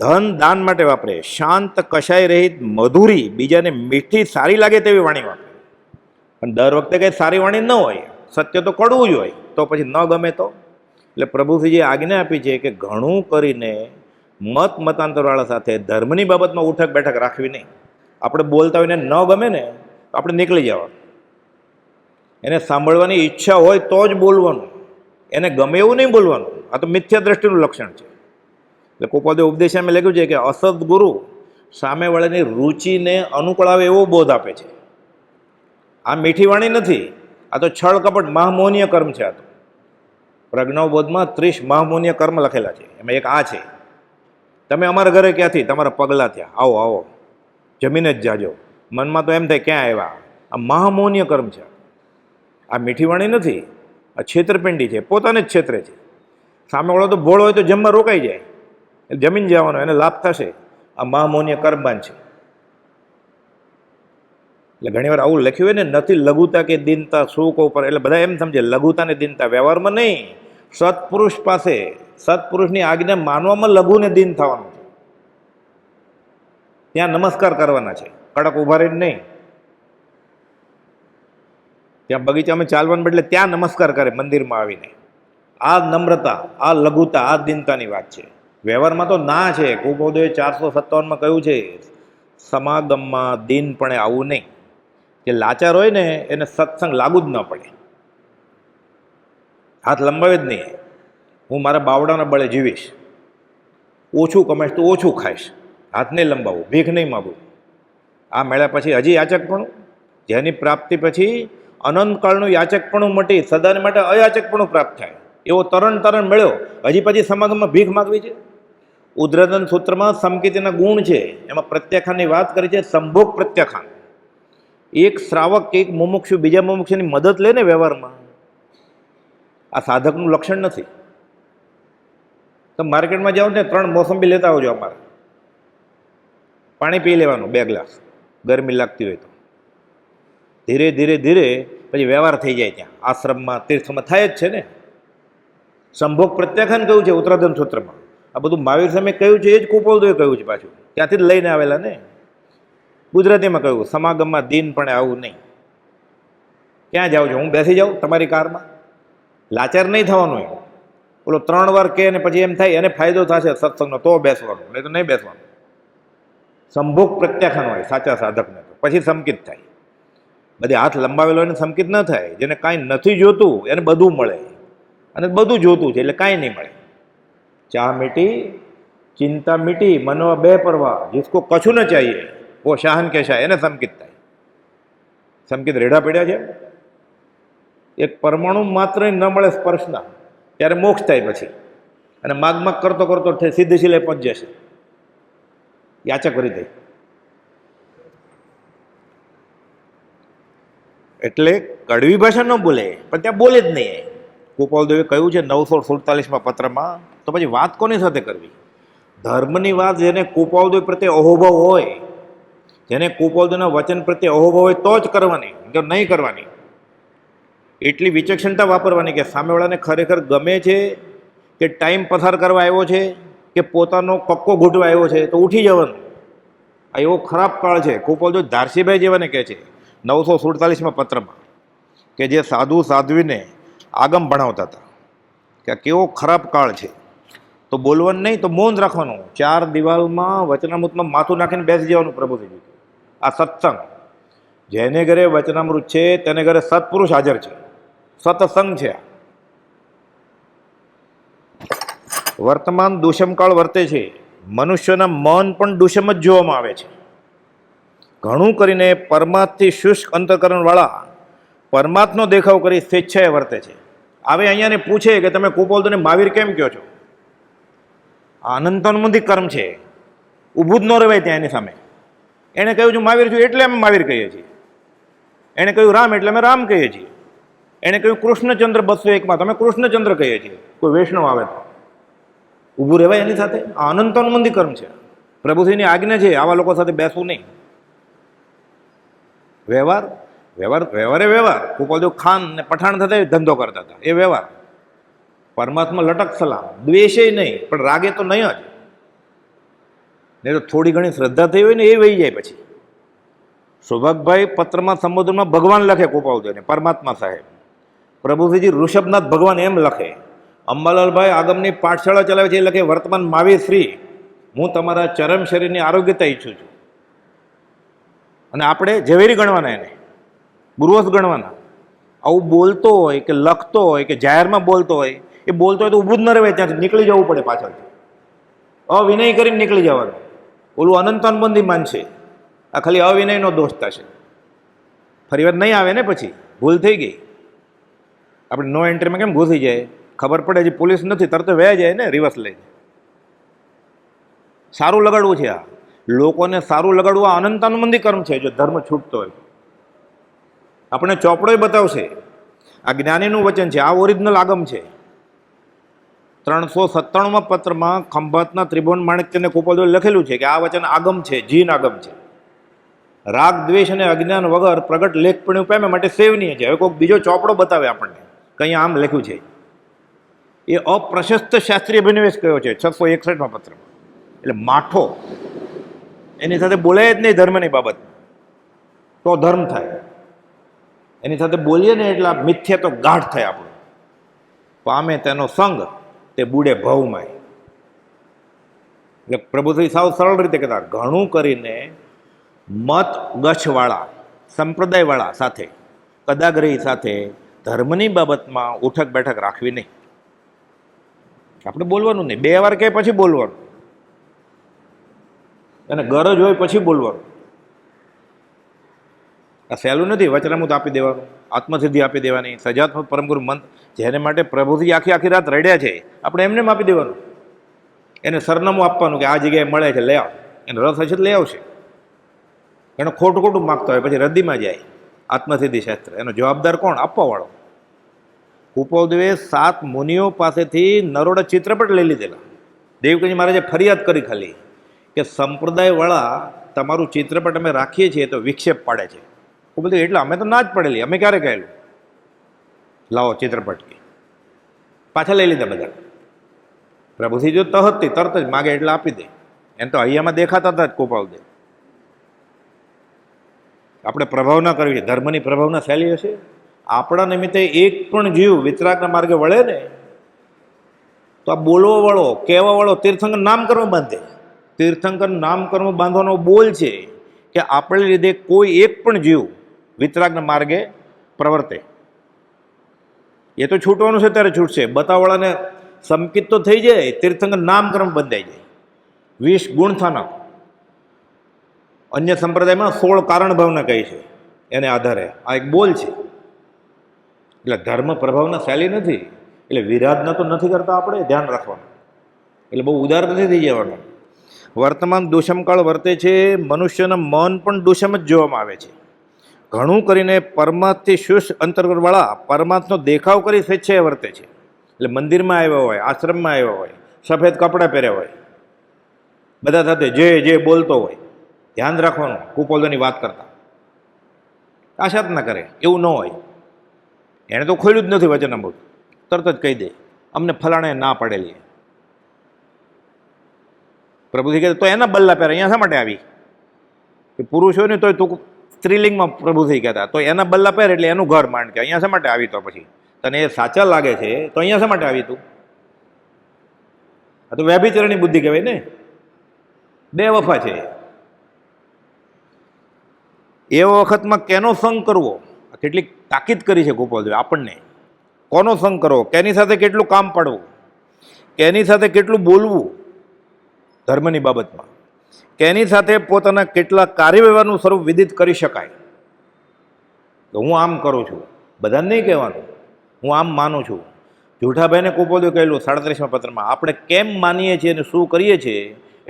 ધન દાન માટે વાપરે. શાંત કશાય રહિત મધુરી, બીજાને મીઠી સારી લાગે તેવી વાણી વાપરે. પણ દર વખતે કંઈ સારી વાણી ન હોય, સત્ય તો કડવું જ હોય, તો પછી ન ગમે તો. એટલે પ્રભુશ્રીજીએ આજ્ઞા આપી છે કે ઘણું કરીને મતાંતરવાળા સાથે ધર્મની બાબતમાં ઉઠક બેઠક રાખવી નહીં. આપણે બોલતા હોય ને ન ગમે ને તો આપણે નીકળી જવાનું. એને સાંભળવાની ઈચ્છા હોય તો જ બોલવાનું, એને ગમે એવું નહીં બોલવાનું. આ તો મિથ્યા દ્રષ્ટિનું લક્ષણ છે. એટલે કોપાદે ઉપદેશામાં લખ્યું છે કે અસદ ગુરુ સામેવાળાની રુચિને અનુકૂળ આવે એવો બોધ આપે છે. આ મીઠી વાણી નથી, આ તો છળ કપટ મહામોહનીય કર્મ છે. આ તો પ્રજ્ઞાબોધમાં 30 મહામોહનીય કર્મ લખેલા છે, એમાં એક આ છે. તમે અમારા ઘરે ક્યાંથી? તમારા પગલાં થયા, આવો આવો, જમીને જ જાજો. મનમાં તો એમ થાય ક્યાં આવ્યા? આ મહામોહનીય કર્મ છે. આ મીઠી વાણી નથી, આ છેતરપિંડી છે, પોતાને જ છેતરે છે. સામેવાળો તો ભોળો હોય તો જમવા રોકાઈ જાય, એટલે જમીન જવાનો, એને લાભ થશે. આ મહામોહનીય કર્મબાન છે. એટલે ઘણી વાર આવું લખ્યું હોય ને, નથી લઘુતા કે દીનતા સુખ ઉપર, એટલે બધા એમ સમજે લઘુતા ને દીનતા. વ્યવહારમાં નહીં. સત્પુરુષ પાસે, સત્પુરુષની આજ્ઞા માનવામાં લઘુ ને દીન થવાનું છે. ત્યાં નમસ્કાર કરવાના છે, કડક ઉભા રહીને નહીં. ત્યાં બગીચામાં ચાલવાનું બદલે ત્યાં નમસ્કાર કરે મંદિરમાં આવીને. આ નમ્રતા, આ લઘુતા, આ દીનતાની વાત છે. વ્યવહારમાં તો ના છે. કુપોદોએ 457માં કહ્યું છે, સમાગમમાં દીનપણે આવવું નહીં. જે લાચાર હોય ને એને સત્સંગ લાગુ જ ન પડે. હાથ લંબાવે જ નહીં. હું મારા બાવડાના બળે જીવીશ, ઓછું કમાઈશ તો ઓછું ખાઈશ, હાથ નહીં લંબાવું, ભીખ નહીં માગું. આ મળ્યા પછી હજી યાચકપણું, જેની પ્રાપ્તિ પછી અનંતકાળનું યાચકપણું મટી સદાને માટે અયાચકપણું પ્રાપ્ત થાય, એવો તરણ મળ્યો. હજી પછી સમાગમમાં ભીખ માગવી છે. ઉદ્રદન સૂત્રમાં સમકીર્તિના ગુણ છે, એમાં પ્રત્યાખ્યાનની વાત કરી છે. સંભોગ પ્રત્યાખ્યાન. એક શ્રાવક કે એક મુમુક્ષુ બીજા મુમુક્ષુની મદદ લે ને વ્યવહારમાં, આ સાધકનું લક્ષણ નથી. તમે માર્કેટમાં જાઓ ને 3 મોસંબી લેતા આવજો. અમારે પાણી પી લેવાનું 2 ગ્લાસ, ગરમી લાગતી હોય તો. ધીરે ધીરે ધીરે પછી વ્યવહાર થઈ જાય. ત્યાં આશ્રમમાં તીર્થમાં થાય જ છે ને. સંભોગ પ્રત્યાખ્યાન કહ્યું છે ઉત્તરાધન સૂત્રમાં. આ બધું મહાવીર સામે કહ્યું છે, એ જ કુપોદોએ કહ્યું છે પાછું. ત્યાંથી જ લઈને આવેલા ને. ગુજરાતીમાં કહ્યું સમાગમમાં દીનપણે આવું નહીં. ક્યાં જાઓ છો? હું બેસી જાઉં તમારી કારમાં? લાચાર નહીં થવાનું. એમ ઓલો 3 વાર કહે ને પછી એમ થાય એને ફાયદો થશે સત્સંગનો તો બેસવાનું, નહીં તો નહીં બેસવાનું. સંભોગ પ્રત્યાખ્યાન હોય સાચા સાધકને, તો પછી સંકિત થાય. બધે હાથ લંબાવેલો એને સંકિત ન થાય. જેને કાંઈ નથી જોતું એને બધું મળે, અને બધું જોતું છે એટલે કાંઈ નહીં મળે. ચાહ મીઠી ચિંતા મીઠી મનવા બે પરવા, जिसको કશું ન ચાહીએ વો શાહન કે શાહ, એને સંકિત થાય. સંકિત રેઢા પડ્યા છે. એક પરમાણુ માત્ર ન મળે સ્પર્શના, ત્યારે મોક્ષ થાય પછી. અને માગ કરતો કરતો સીધી શિલે પહોંચી જશે. યાચક કરી દે. એટલે કડવી ભાષા ન બોલે, પણ ત્યાં બોલે જ નહીં. કુપાલદેવે કહ્યું છે 947માં પત્રમાં. તો પછી વાત કોની સાથે કરવી? ધર્મની વાત જેને કુપાલદેવ પ્રત્યે અહોભાવ હોય, જેને કુપાલદેવના વચન પ્રત્યે અહોભાવ હોય તો જ કરવાની, જો નહીં કરવાની. એટલી વિચક્ષણતા વાપરવાની કે સામેવાળાને ખરેખર ગમે છે કે ટાઈમ પસાર કરવા આવ્યો છે કે પોતાનો કક્કો ઘૂંટવા આવ્યો છે, તો ઉઠી જવાનું. આ એવો ખરાબ કાળ છે. કુપાલદેવ ધારસીભાઈ જેવાને કહે છે 947માં પત્રમાં, કે જે સાધુ સાધ્વીને આગમ ભણાવતા હતા. કે આ કેવો ખરાબ કાળ છે, તો બોલવાનું નહીં, તો મૌન રાખવાનું. 4 દિવાલમાં વચનામૃતમાં માથું નાખીને બેસી જવાનું. પ્રભુજી આ સત્સંગ, જેને ઘરે વચનામૃત છે તેને ઘરે સત્પુરુષ હાજર છે, સત્સંગ છે. વર્તમાન દુષ્મકાળ વર્તે છે. મનુષ્યના મન પણ દુષ્મ જ જોવામાં આવે છે. ઘણું કરીને પરમાર્થથી શુષ્ક અંતઃકરણવાળા પરમાત્મનો દેખાવ કરી સ્વેચ્છાએ વર્તે છે. હવે અહીંયાને પૂછે કે તમે કુપોલદોને મહાવીર કેમ કહો છો? અનંતોન્મુખી કર્મ છે, ઊભું જ ન રહેવાય ત્યાં એની સામે. એણે કહ્યું છું મહાવીર છું એટલે અમે મહાવીર કહીએ છીએ. એણે કહ્યું રામ એટલે અમે રામ કહીએ છીએ. એણે કહ્યું કૃષ્ણચંદ્ર 201માં તમે કૃષ્ણચંદ્ર કહીએ છીએ. કોઈ વૈષ્ણવ આવે તો ઊભું રહેવાય એની સાથે? આ અનંતોન્મુખી કર્મ છે. પ્રભુજીની આજ્ઞા છે આવા લોકો સાથે બેસવું નહીં. વ્યવહાર વ્યવહાર વ્યવહારે વ્યવહાર. કુપોલદેવ ખાન ને પઠાણ થતા ધંધો કરતા હતા, એ વ્યવહાર. પરમાત્મા લટક સલામ, દ્વેષે નહીં, પણ રાગે તો નહીં જ. નહીં તો થોડી ઘણી શ્રદ્ધા થઈ હોય ને એ વહી જાય. પછી સૌભાગભાઈ પત્રમાં સંબોધનમાં ભગવાન લખે કુપોલદેવને, પરમાત્મા સાહેબ. પ્રભુજી ઋષભનાથ ભગવાન એમ લખે. અંબાલાલભાઈ આગમની પાઠશાળા ચલાવે છે, એ લખે વર્તમાન મહાવીર શ્રી, હું તમારા ચરમ શરીરની આરોગ્યતા ઈચ્છું છું. અને આપણે ઝવેરી ગણવાના, એને ગુરુવસ ગણવાના. આવું બોલતો હોય કે લખતો હોય કે જાહેરમાં બોલતો હોય, એ બોલતો હોય તો ઊભું જ ન રહેવાય, ત્યાંથી નીકળી જવું પડે પાછળથી. અવિનય કરીને નીકળી જવાનું. ઓલું અનંતાનુબંધી માનશે, આ ખાલી અવિનયનો દોષ થશે. ફરી વાર નહીં આવે ને, પછી ભૂલ થઈ ગઈ. આપણે નો એન્ટ્રીમાં કેમ ઘૂસી જાય, ખબર પડે હજી પોલીસ નથી, તરત વહી જાય ને રિવર્સ લઈને. સારું લગાડવું છે આ લોકોને, સારું લગાડવું આ અનંતાનુબંધી કર્મ છે. જો ધર્મ છૂટતો હોય આપણે ચોપડોય બતાવશે. આ જ્ઞાનીનું વચન છે, આ ઓરિજિનલ આગમ છે. 397માં પત્રમાં ખંભાતના ત્રિભુવન માણેક્યને કુપોલદેવે લખેલું છે કે આ વચન આગમ છે, જીન આગમ છે. રાગ દ્વેષ અને અજ્ઞાન વગર પ્રગટ લેખપણું પામે માટે સેવનીય છે. હવે કોઈક બીજો ચોપડો બતાવે આપણને કંઈ આમ લખ્યું છે, એ અપ્રશસ્ત શાસ્ત્રીય અભિનિવેશ કયો છે 661માં પત્રમાં. એટલે માઠો એની સાથે બોલાય જ નહીં ધર્મની બાબત, તો ધર્મ થાય. એની સાથે બોલીએ ને એટલે મિથ્ય તો ગાઢ થાય. આપણું પામે તેનો સંગ તે બુડે ભવમાય. એટલે પ્રભુશ્રી સાવ સરળ રીતે કહેતા, ઘણું કરીને મત ગછવાળા સંપ્રદાયવાળા સાથે, કદાગ્રહી સાથે ધર્મની બાબતમાં ઉઠક બેઠક રાખવી નહીં. આપણે બોલવાનું નહીં, 2 વાર કહે પછી બોલવાનું, અને ગરજ હોય પછી બોલવાનું. આ સહેલું નથી. વચનામૃત આપી દેવાનું, આત્મસિદ્ધિ આપી દેવાની, સજાત્મક પરમગુરુ મંત્ર, જેને માટે પ્રભુજી આખી રાત રડ્યા છે, આપણે એમને આપી દેવાનું. એને સરનામું આપવાનું કે આ જગ્યાએ મળે છે, લઈ આવ. એને રસ હશે તો લઈ આવશે. એનો ખોટું માગતા હોય પછી રદ્દીમાં જાય. આત્મસિદ્ધિ શાસ્ત્ર એનો જવાબદાર કોણ? આપવાવાળો. કુપોલદેવે 7 મુનિઓ પાસેથી નરોડા ચિત્રપટ લઈ લીધેલા. દેવકીજી મહારાજે ફરિયાદ કરી ખાલી કે સંપ્રદાયવાળા તમારું ચિત્રપટ અમે રાખીએ છીએ તો વિક્ષેપ પાડે છે. કુપોલદેવ એટલે અમે તો ના જ પડેલી, અમે ક્યારે કહેલું લાવો ચિત્રપટ કે. પાછા લઈ લીધા બધા. પ્રભુજી જો તહતથી તરત જ માગે એટલે આપી દે. એમ તો અહીંયામાં દેખાતા હતા જ કુપોલદેવ. આપણે પ્રભાવ ના કરવી, ધર્મની પ્રભાવના શૈલી હશે. આપણા નિમિત્તે એક પણ જીવ વિતરાગના માર્ગે વળે ને તો આ બોલવા વાળો, કહેવા વાળો તીર્થંકર નામકર્મ બાંધે. તીર્થંકર નામકર્મ બાંધવાનો બોલ છે કે આપણે લીધે કોઈ એક પણ જીવ વિતરાગના માર્ગે પ્રવર્તે. એ તો છૂટવાનું છે ત્યારે છૂટશે. બતાવવાળાને સંકિત તો થઈ જાય, તીર્થંકર નામકર્મ બંધાઈ જાય. 20 ગુણ થાનક. અન્ય સંપ્રદાયમાં 16 કારણ ભાવના કહી છે. એને આધારે આ એક બોલ છે. એટલે ધર્મ પ્રભાવના શૈલી નથી. એટલે વિરાધના તો નથી કરતા, આપણે ધ્યાન રાખવાનું. એટલે બહુ ઉદાર નથી થઈ જવાનું. વર્તમાન દુષ્મકાળ વર્તે છે. મનુષ્યના મન પણ દુષ્મ જ જોવામાં આવે છે. ઘણું કરીને પરમાર્થથી શુષ્ક અંતર્ગતવાળા પરમાર્થનો દેખાવ કરી સ્વેચ્છાએ વર્તે છે. એટલે મંદિરમાં આવ્યા હોય, આશ્રમમાં આવ્યા હોય, સફેદ કપડાં પહેર્યા હોય, બધા સાથે જે બોલતો હોય, ધ્યાન રાખવાનું. કુપોલની વાત કરતા આશા જ ના કરે, એવું ન હોય. એણે તો ખોલ્યું જ નથી વચનામૃત, તરત જ કહી દે અમને ફલાણે ના પડેલી. પ્રભુજી કહે તો એના બલ્લા પહેરે, અહીંયા શા માટે આવી? કે પુરુષ હોય ને તોય તું સ્ત્રીલિંગમાં પ્રભુજી કહેતા, તો એના બલ્લા પહેરે એટલે એનું ઘર માંડ કે અહીંયા શા માટે આવી? તો પછી તને એ સાચા લાગે છે તો અહીંયા શા માટે આવી તું? આ તો વ્યભિચારની બુદ્ધિ કહેવાય ને, બે વફા છે. એવા વખતમાં કેનો સંગ કરવો, કેટલીક તાકીદ કરી છે ગોપાલદેવે આપણને. કોનો સંગ કરવો, કેની સાથે કેટલું કામ પાડવું, કેની સાથે કેટલું બોલવું ધર્મની બાબતમાં, કેની સાથે પોતાના કેટલા કાર્યવ્યવહારનું સ્વરૂપ વિદિત કરી શકાય. તો હું આમ કરું છું, બધાને નહીં કહેવાનું હું આમ માનું છું. જૂઠાભાઈને ગોપાલદેવે કહેલું 37મા પત્રમાં, આપણે કેમ માનીએ છીએ અને શું કરીએ છીએ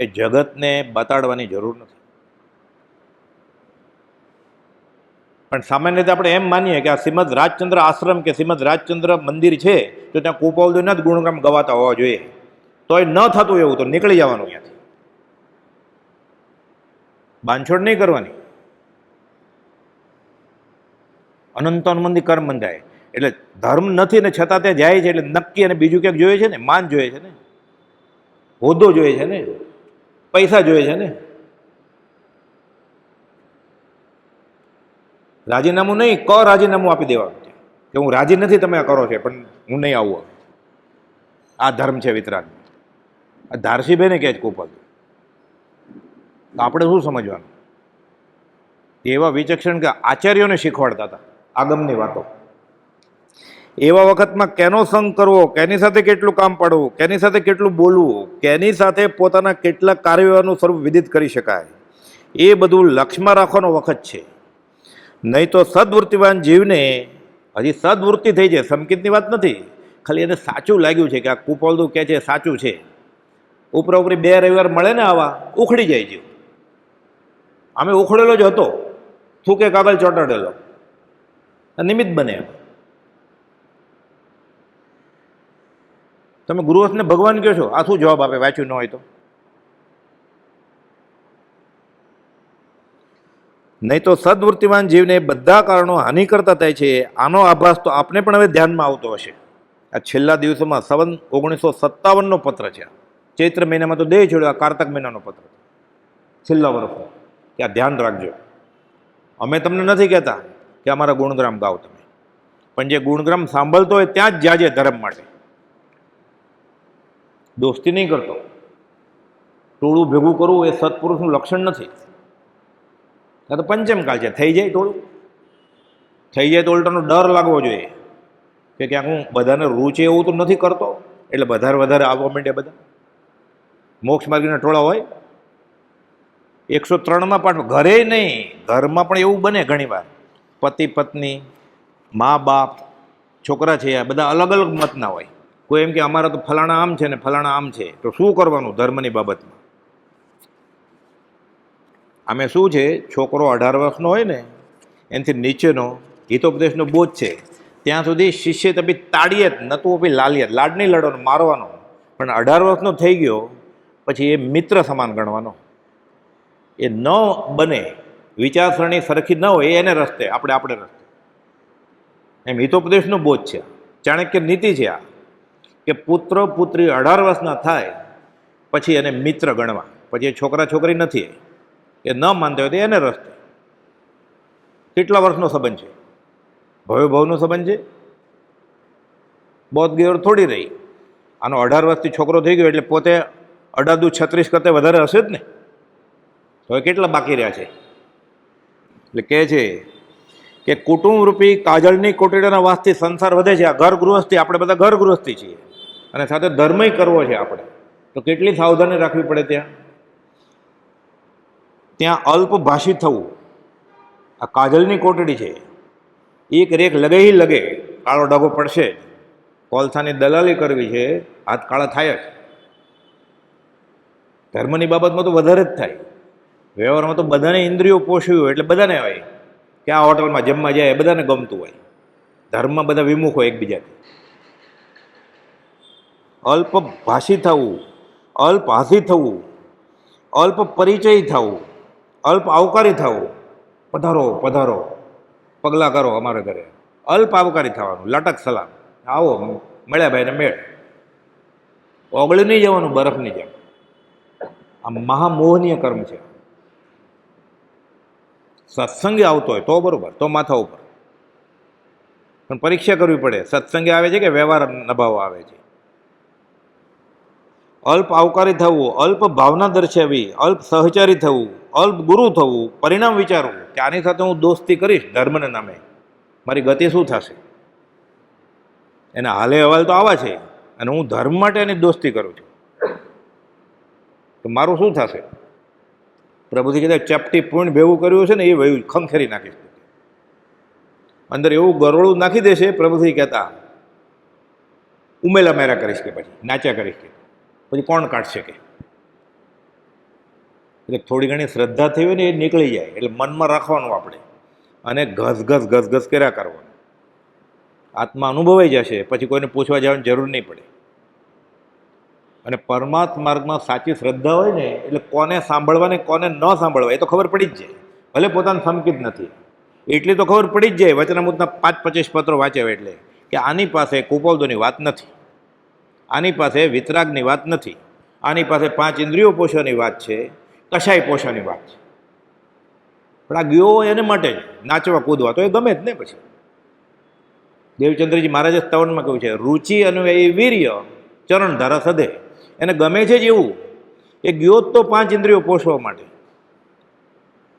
એ જગતને બતાડવાની જરૂર નથી. પણ સામાન્ય રીતે આપણે એમ માનીએ કે આ શ્રીમદ રાજચંદ્ર આશ્રમ કે શ્રીમદ રાજચંદ્ર મંદિર છે તો ત્યાં ગોપાલદેવના જ ગુણગામ ગવાતા હોવા જોઈએ. તોય ન થતું એવું તો નીકળી જવાનું ત્યાંથી, બાંધછોડ નહીં કરવાની. અનંત અનમંદી કર્મ બંધાય એટલે ધર્મ નથી ને છતાં ત્યાં જાય છે એટલે નક્કી. અને બીજું ક્યાંક જોઈએ છે ને, માન જોઈએ છે ને, હોદ્દો જોઈએ છે ને, પૈસા જોઈએ છે ને. રાજીનામું નહીં, રાજીનામું આપી દેવાનું કે હું રાજી નથી, તમે આ કરો છો પણ હું નહીં આવું. આ ધર્મ છે વિતરાગ. આ ધારસીભાઈને કહે છે ગોપાલ. તો આપણે શું સમજવાનું? એવા વિચક્ષણ કે આચાર્યોને શીખવાડતા હતા આગમની વાતો. એવા વખતમાં કેનો સંગ કરવો, કેની સાથે કેટલું કામ પાડવું, કેની સાથે કેટલું બોલવું, કેની સાથે પોતાના કેટલા કાર્યવ્યવહારનું સ્વરૂપ વિદિત કરી શકાય, એ બધું લક્ષમાં રાખવાનો વખત છે. નહીં તો સદવૃત્તિવાન જીવને હજી સદવૃત્તિ થઈ જાય, સંકિતની વાત નથી, ખાલી એને સાચું લાગ્યું છે કે આ ગોપાલદેવ કહે છે સાચું છે. ઉપરા ઉપરી 2 રવિવાર મળે ને આવા ઉખડી જાય જીવ. અમે ઉખડેલો જ હતો, થૂકે કાગળ ચોંટાડેલો, નિમિત્ત બને. તમે ગૃહસ્થને ભગવાન કહો છો, આ શું જવાબ આપે વાંચ્યું ન હોય તો? નહીં તો સદવૃત્તિવાન જીવને બધા કારણો હાનિ કરતા થાય છે. આનો આભાસ તો આપને પણ હવે ધ્યાનમાં આવતો હશે. આ છેલ્લા દિવસોમાં 1957નો પત્ર છે. ચૈત્ર મહિનામાં તો દેહ છોડ્યો, આ કારતક મહિનાનો પત્ર છેલ્લા વર્ષનો. કે આ ધ્યાન રાખજો. અમે તમને નથી કહેતા કે અમારા ગુણગ્રામ ગાઓ તમે, પણ જે ગુણગ્રામ સાંભળતો હોય ત્યાં જ જાજે ધર્મ માટે. દોસ્તી નહીં કરતો. ટોળું ભેગું કરવું એ સત્પુરુષનું લક્ષણ નથી. આ તો પંચમકાલ છે, થઈ જાય ટોળું, થઈ જાય તો ઉલટાનો ડર લાગવો જોઈએ કે ક્યાંક હું બધાને રૂચે એવું તો નથી કરતો એટલે વધારે આવવા માંડે બધા. મોક્ષ માર્ગીના ટોળા હોય 103માં પાઠ. ઘરે નહીં, ઘરમાં પણ એવું બને ઘણીવાર. પતિ પત્ની, મા બાપ, છોકરા છે, આ બધા અલગ અલગ મતના હોય. કોઈ એમ કે અમારા તો ફલાણા આમ છે ને ફલાણા આમ છે, તો શું કરવાનું ધર્મની બાબતમાં? અમે શું છે, છોકરો 18 વર્ષનો હોય ને એનાથી નીચેનો હિતોપદેશનો બોજ છે ત્યાં સુધી શિષ્ય તપી તાળીએ જ, નતું આપી લાલીએ. લાડ નહીં લડવાનો, મારવાનો. પણ 18 વર્ષનો થઈ ગયો પછી એ મિત્ર સમાન ગણવાનો. એ ન બને, વિચારસરણી સરખી ન હોય એને રસ્તે, આપણે રસ્તે. એમ હિતોપદેશનો બોજ છે, ચાણક્ય નીતિ છે આ, કે પુત્ર પુત્રી 18 વર્ષના થાય પછી એને મિત્ર ગણવા. પછી એ છોકરા છોકરી નથી, એ ન માનતા હોય તો એને રસ્તે. કેટલા વર્ષનો સંબંધ છે? ભવનો સંબંધ છે, બોધ ગેર થોડી રહી. આનો 18 વર્ષથી છોકરો થઈ ગયો એટલે પોતે 18-36 કરતાં વધારે હશે જ ને. તો હવે કેટલા બાકી રહ્યા છે? એટલે કહે છે કે કુટુંબ રૂપી કાજળની કોટડીના વાસથી સંસાર વધે છે. આ ઘર ગૃહસ્થી, આપણે બધા ઘર ગૃહસ્થી છીએ અને સાથે ધર્મય કરવો છે આપણે, તો કેટલી સાવધાની રાખવી પડે. ત્યાં અલ્પભાષી થવું. આ કાજલની કોટડી છે, એક રેખ લગે હી લગે, કાળો ડાઘો પડશે. કોલસાની દલાલી કરવી છે, હાથ કાળા થાય જ. ધર્મની બાબતમાં તો વધારે જ થાય. વ્યવહારમાં તો બધાને ઇન્દ્રિયો પોષવી હોય એટલે બધાને હોય કે આ હોટલમાં જમવા જાય, બધાને ગમતું હોય. ધર્મમાં બધા વિમુખ હોય એકબીજાથી. અલ્પભાષી થવું, અલ્પહાસી થવું, અલ્પ પરિચય થવું, અલ્પ આવકારી થવું. પધારો પધારો, પગલાં કરો અમારા ઘરે, અલ્પ આવકારી થવાનું. લટક સલામ, આવો, મળ્યા ભાઈને મેળ. ઓગળી નહીં જવાનું બરફની જેમ. આ મહામોહનીય કર્મ છે. સત્સંગે આવતો હોય તો બરોબર, તો માથા ઉપર, પણ પરીક્ષા કરવી પડે. સત્સંગે આવે છે કે વ્યવહાર નભાવ આવે છે? અલ્પ આવકારી થવું, અલ્પ ભાવના દર્શાવી, અલ્પ સહચારી થવું, અલ્પ ગુરુ થવું, પરિણામ વિચારવું કે આની સાથે હું દોસ્તી કરીશ ધર્મના નામે, મારી ગતિ શું થશે? એના હાલે હવાલ તો આવા છે અને હું ધર્મ માટે એની દોસ્તી કરું છું તો મારું શું થશે? પ્રભુજી કહેતા ચપટી પૂર્ણ ભેગું કર્યું છે ને એ વયું ખંખેરી નાખીશ, અંદર એવું ગરોળું નાખી દેશે. પ્રભુજી કહેતા ઉમેલા મેરા કરીશ કે પછી નાચ્યા કરીશ કે પછી કોણ કાઢશે કે? એટલે થોડી ઘણી શ્રદ્ધા થઈ હોય ને એ નીકળી જાય એટલે મનમાં રાખવાનું આપણે અને ઘસ કર્યા કરવાનું. આત્મા અનુભવાઈ જશે પછી કોઈને પૂછવા જવાની જરૂર નહીં પડે. અને પરમાત્મા માર્ગમાં સાચી શ્રદ્ધા હોય ને એટલે કોને સાંભળવા ને કોને ન સાંભળવા એ તો ખબર પડી જ જાય. ભલે પોતાને સમકિત નથી એટલી તો ખબર પડી જ જાય. વચનામૃતના 5-25 પત્રો વાંચ્યા એટલે કે આની પાસે કુપોલદોની વાત નથી, આની પાસે વિતરાગની વાત નથી, આની પાસે 5 ઇન્દ્રિયો પોષવાની વાત છે, કશાય પોષવાની વાત છે. પણ આ ગયો એને માટે જ નાચવા કૂદવા તો એ ગમે જ ને. પછી દેવચંદ્રજી મહારાજે સ્તવનમાં કહ્યું છે રુચિ અન્વયી વીર્ય ચરણ ધારા સધે. એને ગમે છે જ એવું, એ ગયો જ તો 5 ઇન્દ્રિયો પોષવા માટે.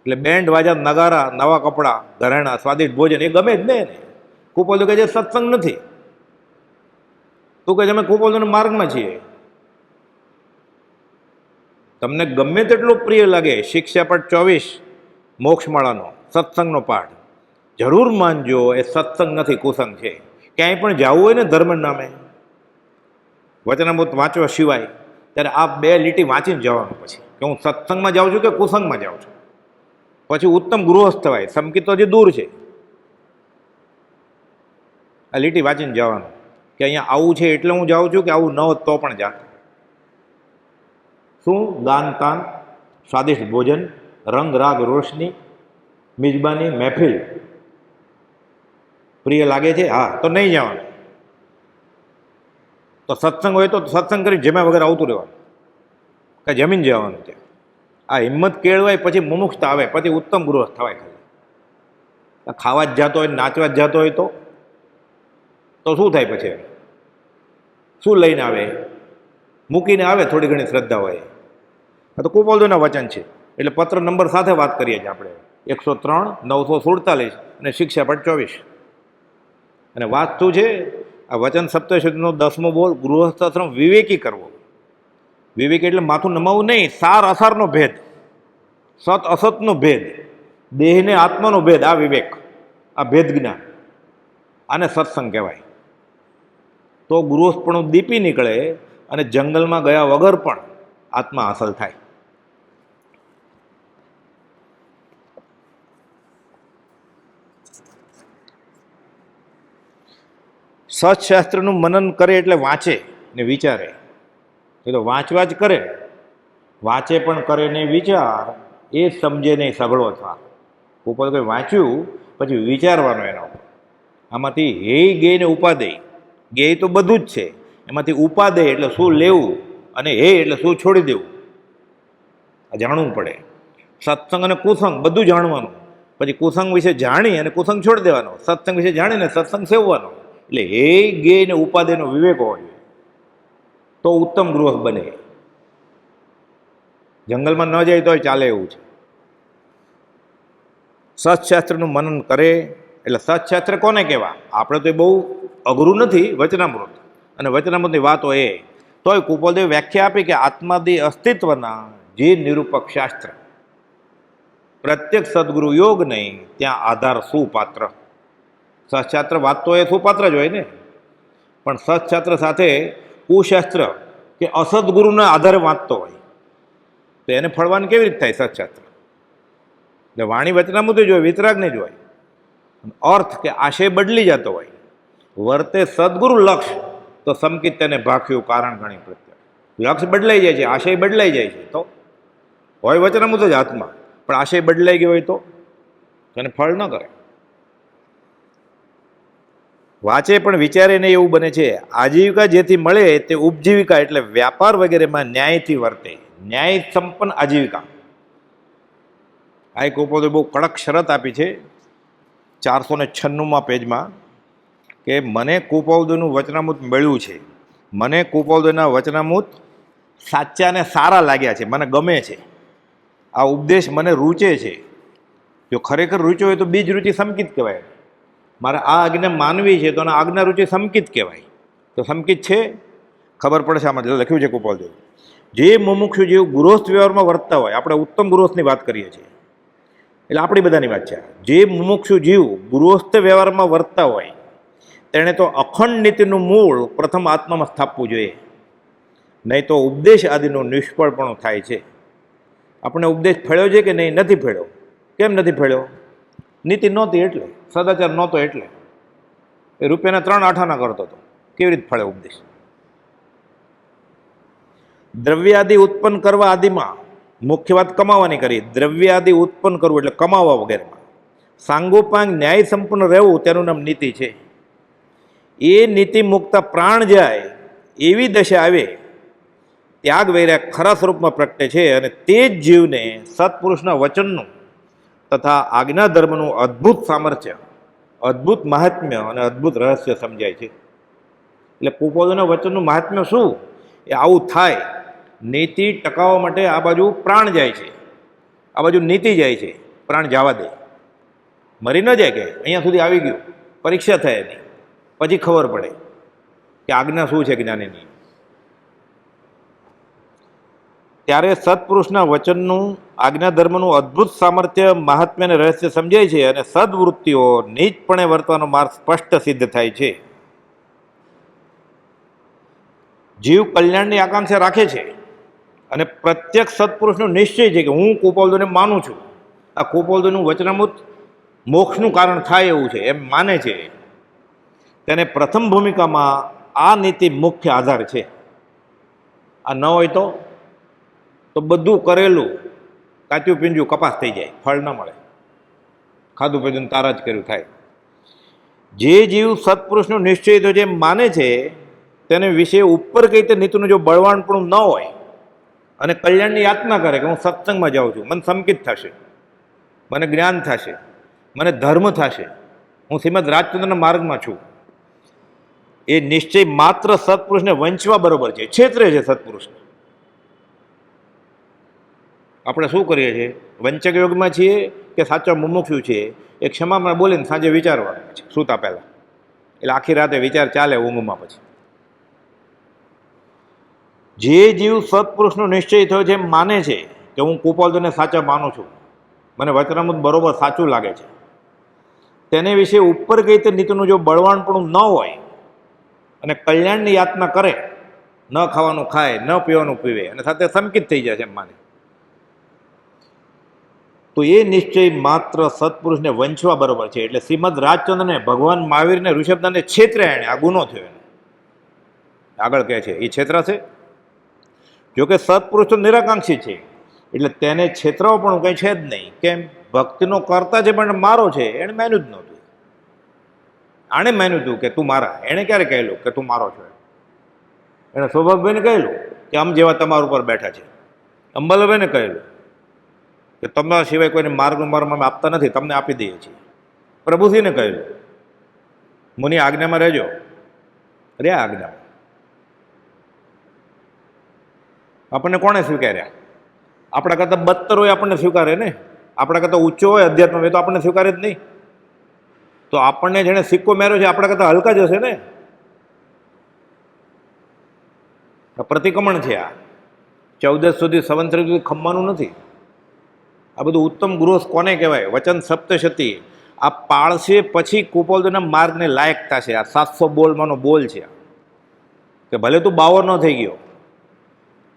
એટલે બેન્ડ વાજા, નગારા, નવા કપડાં, ઘરેણા, સ્વાદિષ્ટ ભોજન એ ગમે જ ને એને. કુપોલદો કહે છે સત્સંગ નથી. તું કહે છે અમે કુપોલદોના માર્ગમાં છીએ. તમને ગમે તેટલું પ્રિય લાગે શિક્ષાપટ 24 મોક્ષમાળાનો સત્સંગનો પાઠ જરૂર માનજો, એ સત્સંગ નથી, કુસંગ છે. ક્યાંય પણ જવું હોય ને ધર્મ નામે વચનામૃત વાંચવા સિવાય ત્યારે આ 2 લીટી વાંચીને જવાનું પછી કે હું સત્સંગમાં જાઉં છું કે કુસંગમાં જાઉં છું. પછી ઉત્તમ ગૃહસ્થ થવાય. સમકિત તો જે દૂર છે, આ લીટી વાંચીને જવાનું કે અહીંયા આવું છે એટલે હું જાઉં છું કે આવું ન હોત તો પણ જાત. શું દાન તાન, સ્વાદિષ્ટ ભોજન, રંગ રાગ રોશની, મિજબાની, મહેફિલ પ્રિય લાગે છે? હા, તો નહીં જવાનું. તો સત્સંગ હોય તો સત્સંગ કરી જમ્યા વગર આવતું રહેવાનું કે જમીન જવાનું ત્યાં. આ હિંમત કેળવાય પછી મુમુક્ષતા આવે, પછી ઉત્તમ ગૃહસ્થ થવાય. ખાલી ખાવા જ જતો હોય, નાચવા જ જતો હોય તો શું થાય? પછી શું લઈને આવે? મૂકીને આવે થોડી ઘણી શ્રદ્ધા હોય. આ તો કુપોલદોના વચન છે એટલે પત્ર નંબર સાથે વાત કરીએ છીએ આપણે 103, 947 અને શિક્ષાપટ 24. અને વાત શું છે? આ વચન સપ્તશતીનો 10મો બોલ ગૃહસ્થાશ્રમ વિવેકી કરવો. વિવેક એટલે માથું નમાવું નહીં, સાર અસારનો ભેદ, સત અસતનો ભેદ, દેહને આત્માનો ભેદ, આ વિવેક, આ ભેદ જ્ઞાન, આને સત્સંગ કહેવાય. તો ગૃહસ્થપણું દીપી નીકળે અને જંગલમાં ગયા વગર પણ આત્મા હાંસલ થાય. સત્શાસ્ત્રનું મનન કરે એટલે વાંચે ને વિચારે. એ તો વાંચવા જ કરે, વાંચે પણ કરે નહીં વિચાર, એ સમજે નહીં સઘળો થા. ઉપર કોઈ વાંચ્યું પછી વિચારવાનું એના ઉપર. આમાંથી હેય ગેય ને ઉપાદેય. ગેય તો બધું જ છે, એમાંથી ઉપાદેય એટલે શું લેવું અને હે એટલે શું છોડી દેવું આ જાણવું પડે. સત્સંગ અને કુસંગ બધું જાણવાનું, પછી કુસંગ વિશે જાણી અને કુસંગ છોડી દેવાનો, સત્સંગ વિશે જાણીને સત્સંગ સેવવાનો. એટલે હે ગેય ને ઉપાદેયનો વિવેક હોવો જોઈએ તો ઉત્તમ ગૃહ બને. જંગલમાં ન જાય તોય ચાલે એવું છે. સત્શાસ્ત્રનું મનન કરે એટલે સત્શાસ્ત્ર કોને કહેવા? આપણે તો બહુ અઘરું નથી વચનામૃત, અને વચનામૃતની વાતો એ તોય કુપોલદેવ વ્યાખ્યા આપી કે આત્માદી અસ્તિત્વના જે નિરૂપક શાસ્ત્ર, પ્રત્યેક સદગુરુ યોગ નહીં ત્યાં આધાર સુપાત્ર. સત્શાસ્ત્ર વાંચતો એ સુપાત્ર જ હોય ને, પણ સત્શાસ્ત્ર સાથે કુશાસ્ત્ર કે અસદગુરુના આધારે વાંચતો હોય તો એને ફળવાનું કેવી રીતે થાય? સત્શાસ્ત્ર એટલે વાણી વચનામૃત જ હોય, વિતરાગને જ હોય. અર્થ કે આશય બદલી જતો હોય. વર્તે સદગુરુ લક્ષ તો સમકિત તેને ભાખ્યું કારણ ગણી પ્રત્યે. લક્ષ બદલાઈ જાય છે, આશય બદલાઈ જાય છે, તો હોય વચનામૃત જ હાથમાં, પણ આશય બદલાઈ ગયો હોય તો તેને ફળ ન કરે. વાંચે પણ વિચારે નહીં એવું બને છે. આજીવિકા જેથી મળે તે ઉપજીવિકા એટલે વ્યાપાર વગેરેમાં ન્યાયથી વર્તે. ન્યાય સંપન્ન આજીવિકા. આ એક ઉપર બહુ કડક શરત આપી છે 496માં પેજમાં કે મને કુપોલદોનું વચનામૃત મળ્યું છે, મને કુપોલદોના વચનામૃત સાચા ને સારા લાગ્યા છે, મને ગમે છે, આ ઉપદેશ મને રૂચે છે. જો ખરેખર રૂચ્યો હોય તો બીજ રૂચિ સમકિત કહેવાય. મારે આ આજ્ઞા માનવી છે તો આજ્ઞા રૂચિ સમકિત કહેવાય. તો સમકિત છે, ખબર પડશે આમાં લખ્યું છે કૃપાલદેવ. જે મુમુક્ષુ જીવ ગૃહસ્થ વ્યવહારમાં વર્તતા હોય, આપણે ઉત્તમ ગૃહસ્થની વાત કરીએ છીએ એટલે આપણી બધાની વાત છે. જે મુમુક્ષુ જીવ ગૃહસ્થ વ્યવહારમાં વર્તતા હોય તેણે તો અખંડ નીતિનું મૂળ પ્રથમ આત્મામાં સ્થાપવું જોઈએ, નહીં તો ઉપદેશ આદિનું નિષ્ફળપણું થાય છે. આપણે ઉપદેશ ફળ્યો છે કે નહીં? નથી ફળ્યો. કેમ નથી ફળ્યો? નીતિ નહોતી એટલે, સદાચાર નહોતો એટલે. એ રૂપિયાના 3 આઠાના કરતો હતો, કેવી રીતે ફળે ઉપદેશ? દ્રવ્યાદિ ઉત્પન્ન કરવા આદિમાં મુખ્ય વાત કમાવાની કરી. દ્રવ્યાદિ ઉત્પન્ન કરવું એટલે કમાવા વગેરેમાં સાંગોપાંગ ન્યાય સંપન્ન રહેવું, તેનું નામ નીતિ છે. એ નીતિ મુક્તા પ્રાણ જાય એવી દશા આવે, ત્યાગ વૈરાગ ખરા સ્વરૂપમાં પ્રગટે છે અને તે જ જીવને સત્પુરુષના વચનનું તથા આજ્ઞા ધર્મનું અદ્ભુત સામર્થ્ય, અદ્ભુત મહાત્મ્ય અને અદ્ભુત રહસ્ય સમજાય છે. એટલે કુપોદના વચનનું મહાત્મ્ય શું? એ આવું થાય. નીતિ ટકાવવા માટે આ બાજુ પ્રાણ જાય છે, આ બાજુ નીતિ જાય છે. પ્રાણ જવા દે, મરી ન જાય કે અહીંયા સુધી આવી ગયું, પરીક્ષા થાય નહીં, પછી ખબર પડે કે આજ્ઞા શું છે જ્ઞાનીની. ત્યારે સત્પુરુષના વચનનું આજ્ઞા ધર્મનું અદ્ભુત સામર્થ્ય, મહાત્મ્ય અને રહસ્ય સમજાય છે અને સદવૃત્તિઓ નીચપણે વર્તવાનો માર્ગ સ્પષ્ટ સિદ્ધ થાય છે. જીવ કલ્યાણની આકાંક્ષા રાખે છે અને પ્રત્યક્ષ સત્પુરુષનો નિશ્ચય છે કે હું કુપોલદોને માનું છું, આ કુપોલદોનું વચનામૃત મોક્ષનું કારણ થાય એવું છે એમ માને છે. તેને પ્રથમ ભૂમિકામાં આ નીતિ મુખ્ય આધાર છે. આ ન હોય તો બધું કરેલું કાચું પીંજું કપાસ થઈ જાય, ફળ ન મળે, ખાધું પીધું તારા જ કર્યું થાય. જે જીવ સત્પુરુષનો નિશ્ચય તો જે માને છે તેને વિશે ઉપર કઈ તે નીતિનું જો બળવાનપણું ન હોય અને કલ્યાણની યાતના કરે કે હું સત્સંગમાં જાઉં છું, મને સંકિત થશે, મને જ્ઞાન થશે, મને ધર્મ થશે, હું શ્રીમદ રાજચંદ્રના માર્ગમાં છું, એ નિશ્ચય માત્ર સત્પુરુષને વંચવા બરોબર છે, છેતરે છે સત્પુરુષને. આપણે શું કરીએ છીએ? વંચક યોગમાં છીએ કે સાચા મુમુક્ષુ છીએ એ ક્ષમામાં બોલીને સાંજે વિચારવાનું છે સૂતા પહેલાં, એટલે આખી રાતે વિચાર ચાલે ઊંઘમાં. પછી જે જીવ સત્પુરુષનો નિશ્ચય થયો છે, માને છે કે હું કુપોલદોને સાચા માનું છું, મને વચનામૃત બરોબર સાચું લાગે છે, તેને વિશે ઉપર ગઈ તે નીતિનું જો બળવાનપણું ન હોય અને કલ્યાણની યાતના કરે, ન ખાવાનું ખાય, ન પીવાનું પીવે અને સાથે સંકિત થઈ જાય છે એમ માને, તો એ નિશ્ચય માત્ર સત્પુરુષને વંચવા બરોબર છે. એટલે શ્રીમદ રાજચંદ્રને, ભગવાન મહાવીરને, ઋષભદાનને છેતર્યા એને, આ ગુનો થયો એને. આગળ કહે છે એ છેતરાશે. જોકે સત્પુરુષ તો નિરાકાંક્ષી છે એટલે તેને છેતરાવો પણ કંઈ છે જ નહીં. કેમ? ભક્તિનો કરતા છે પણ મારો છે, એણે માન્યું જ નહોતું. આણે માન્યું હતું કે તું મારા. એણે ક્યારે કહેલું કે તું મારો છો? એણે સૌભાગભાઈને કહેલું કે આમ જેવા તમારા ઉપર બેઠા છે. અંબાલાભાઈને કહેલું કે તમારા સિવાય કોઈને માર્ગનું માર્ગ અમે આપતા નથી, તમને આપી દઈએ છીએ. પ્રભુજીને કહેલું મુનિ આજ્ઞામાં રહેજો, રે આજ્ઞામાં. આપણને કોણે સ્વીકાર્યા? આપણા કરતાં બદતર હોય આપણને સ્વીકારે ને, આપણા કરતાં ઊંચો હોય અધ્યાત્મ એ તો આપણને સ્વીકારે જ નહીં. તો આપણને જેણે સિક્કો મેર્યો છે આપણા કરતાં હલકા જ હશે ને. પ્રતિક્રમણ છે આ. 14 સુધી સંવત્સર સુધી ખમવાનું નથી. આ બધું ઉત્તમ ગૃહસ્થ કોને કહેવાય? વચન સપ્તશતી. આ પાળશે પછી કુપોલદોના માર્ગને લાયક થશે. આ 700 બોલમાંનો બોલ છે કે ભલે તું બાવો ન થઈ ગયો,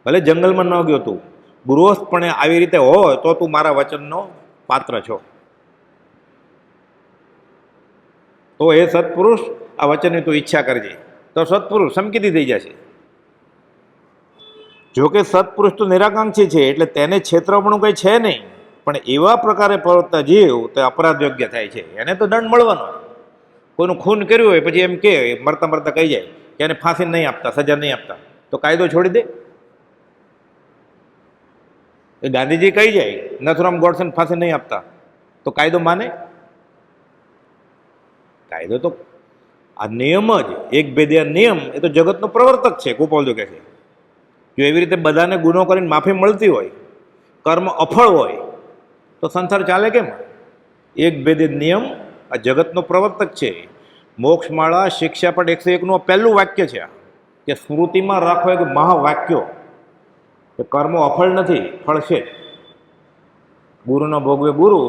ભલે જંગલમાં ન ગયો, તું ગૃહસ્થ પણ આવી રીતે હોય તો તું મારા વચનનો પાત્ર છો. તો એ સત્પુરુષ આ વચનની તું ઈચ્છા કરજે તો સત્પુરુષ સમકીતી થઈ જશે. જોકે સત્પુરુષ તો નિરાકાંક્ષી છે એટલે તેને છેતરપણું કંઈ છે નહીં, પણ એવા પ્રકારે પ્રવર્તતા જીવ તે અપરાધ યોગ્ય થાય છે. એને તો દંડ મળવાનો. કોઈનું ખૂન કર્યું હોય પછી એમ કે મરતા મરતા કહી જાય કે એને ફાંસી નહીં આપતા, સજા નહીં આપતા, તો કાયદો છોડી દે. એ ગાંધીજી કહી જાય નથુરામ ગોડસેને ફાંસી નહીં આપતા, તો કાયદો માને? કાયદો તો આ નિયમ જ, એક ભેદિયા નિયમ, એ તો જગતનો પ્રવર્તક છે. કુપોલદો કહે છે જો એવી રીતે બધાને ગુનો કરીને માફી મળતી હોય, કર્મ અફળ હોય, તો સંસાર ચાલે કેમ? એક ભેદે નિયમ આ જગતનો પ્રવર્તક છે. મોક્ષમાળા શિક્ષાપટ 101નું પહેલું વાક્ય છે કે સ્મૃતિમાં રાખો એક મહાવાક્યો કે કર્મો અફળ નથી, ફળશે. ગુરુનો ભોગવે ગુરુ,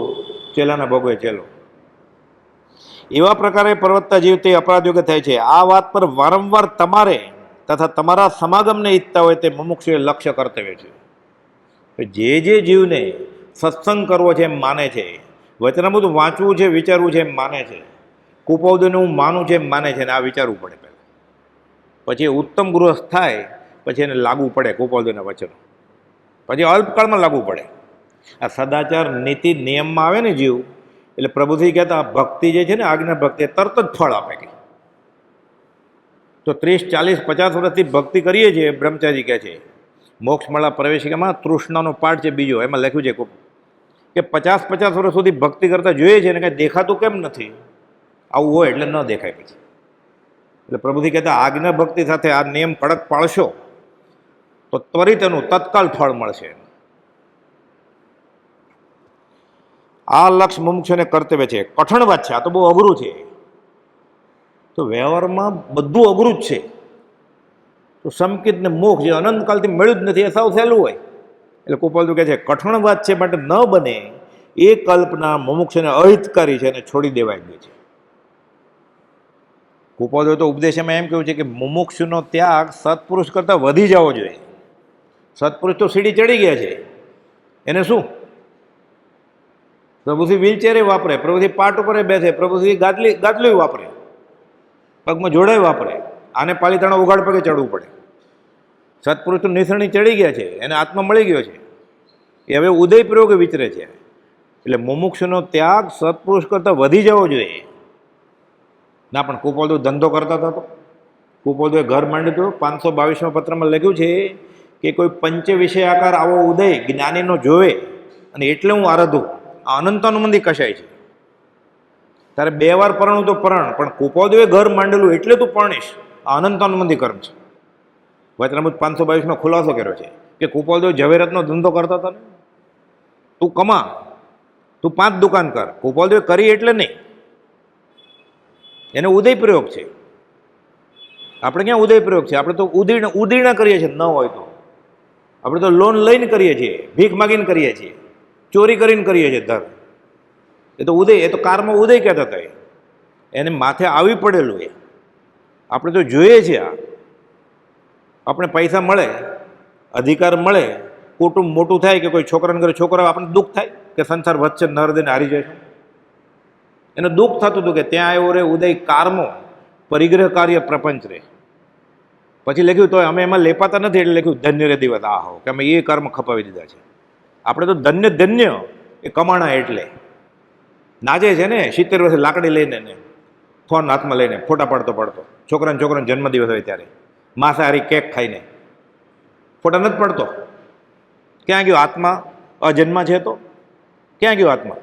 ચેલાના ભોગવે ચેલો. એવા પ્રકારે પ્રવર્તતા જીવ તે અપરાધયોગ્ય થાય છે. આ વાત પર વારંવાર તમારે તથા તમારા સમાગમને ઈચ્છતા હોય તે મુમુક્ષુએ લક્ષ્ય કર્તવ્ય છે. જે જીવને સત્સંગ કરવો છે એમ માને છે, વચનામૃત વાંચવું છે, વિચારવું છે એમ માને છે, કુપોદને હું માનું છે એમ માને છે, ને આ વિચારવું પડે પહેલાં. પછી ઉત્તમ ગૃહસ્થ થાય, પછી એને લાગુ પડે કુપોદના વચનો, પછી અલ્પકાળમાં લાગુ પડે. આ સદાચાર નીતિ નિયમમાં આવે ને જીવ, એટલે પ્રભુજી કહેતા ભક્તિ જે છે ને, આજ્ઞા ભક્તિ તરત જ ફળ આપે. કે તો 30, 40, 50 વર્ષથી ભક્તિ કરીએ છીએ, બ્રહ્મચારી કહે છે મોક્ષમાળા પ્રવેશિકામાં તૃષ્ણાનો પાઠ છે બીજો, એમાં લખ્યું છે કે 50 વર્ષ સુધી ભક્તિ કરતા જોઈએ છે ને કંઈ દેખાતું કેમ નથી? આવું હોય એટલે ન દેખાય. પછી એટલે પ્રભુજી કહેતા આજ્ઞા ભક્તિ સાથે આ નિયમ કડક પાળશો તો ત્વરિત એનું તત્કાલ ફળ મળશે. આ લક્ષ્ય મુમુક્ષુને કર્તવ્ય છે. કઠણ વાત છે, આ તો બહુ અઘરું છે. તો વ્યવહારમાં બધું અઘરું જ છે. તો સંકિત ને મોક્ષ જે અનંતકાલથી મળ્યું જ નથી, એ સાવ સહેલું હોય. એટલે કુપાલુ કહે છે કઠણ વાત છે, માટે ન બને એ કલ્પના મુમુક્ષુને અહિતકારી છે અને છોડી દેવાય ગઈ છે. કુપાલુ તો ઉપદેશમાં એમ કહ્યું છે કે મુમુક્ષુનો ત્યાગ સત્પુરુષ કરતાં વધી જવો જોઈએ. સત્પુરુષ તો સીડી ચડી ગયા છે, એને શું? પ્રભુથી વ્હીલચેરે વાપરે, પ્રભુથી પાટ ઉપર બેસે, પ્રભુથી ગાદલી વાપરે, પગમાં જોડાય વાપરે. આને પાલીતાણા ઉગાડ પગે ચડવું પડે. સત્પુરુષ તો નિસરણી ચડી ગયા છે, એને આત્મા મળી ગયો છે, એ હવે ઉદયપ્રયોગ વિચરે છે. એટલે મુમુક્ષુનો ત્યાગ સત્પુરુષ કરતાં વધી જવો જોઈએ. ના, પણ કુપોદુ ધંધો કરતા હતા. તો કુપોદુએ ઘર માંડ્યું હતું. 522માં પત્રમાં લખ્યું છે કે કોઈ પંચ વિષયાકાર આવો ઉદય જ્ઞાનીનો જોવે અને એટલે હું આરાધું. આ અનંતાનુબંધી કશાય છે. તારે 2 વાર પરણું તો પરણ, પણ કુપોદુએ ઘર માંડેલું એટલે તું પરણીશ. આ અનંતાનુબંધી કર્મ છે. વચનામૃત 522માં ખુલાસો કર્યો છે કે કુપોદુ ઝવેરતનો ધંધો કરતા હતા ને. તું કમા, તું 5 દુકાન કર. કુપોદુએ કરી એટલે નહીં, એને ઉદય પ્રયોગ છે. આપણે ક્યાં ઉદય પ્રયોગ છે? આપણે તો ઉદીર્ણ કરીએ છીએ. ન હોય તો આપણે તો લોન લઈને કરીએ છીએ, ભીખ માગીને કરીએ છીએ, ચોરી કરીને કરીએ છીએ ધર. એ તો ઉદય, એ તો કારમાં ઉદય કહેતા હતા. એને માથે આવી પડેલું એ આપણે તો જોઈએ છીએ. આપણે પૈસા મળે, અધિકાર મળે, કુટુંબ મોટું થાય કે કોઈ છોકરાને ઘરે છોકરા, આપણને દુઃખ થાય કે સંસાર વચ્ચે નરદેને હારી જાય છે. એને દુઃખ થતું હતું કે ત્યાં આવ્યો રે ઉદય કારમો, પરિગ્રહ કાર્ય પ્રપંચ રે. પછી લખ્યું તો અમે એમાં લેપાતા નથી, એટલે લખ્યું ધન્ય રે દિવસ આ હો, કે અમે એ કર્મ ખપાવી દીધા છે. આપણે તો ધન્ય એ કમાણા એટલે નાજે છે ને. 70 વર્ષે લાકડી લઈને ને ફોન હાથમાં લઈને ફોટા પાડતો છોકરાનો જન્મદિવસ હોય ત્યારે માંસાહારી કેક ખાઈને ફોટા નથી પડતો. ક્યાં ગયો આત્મા? અજન્મા છે તો ક્યાં ગયો આત્મા?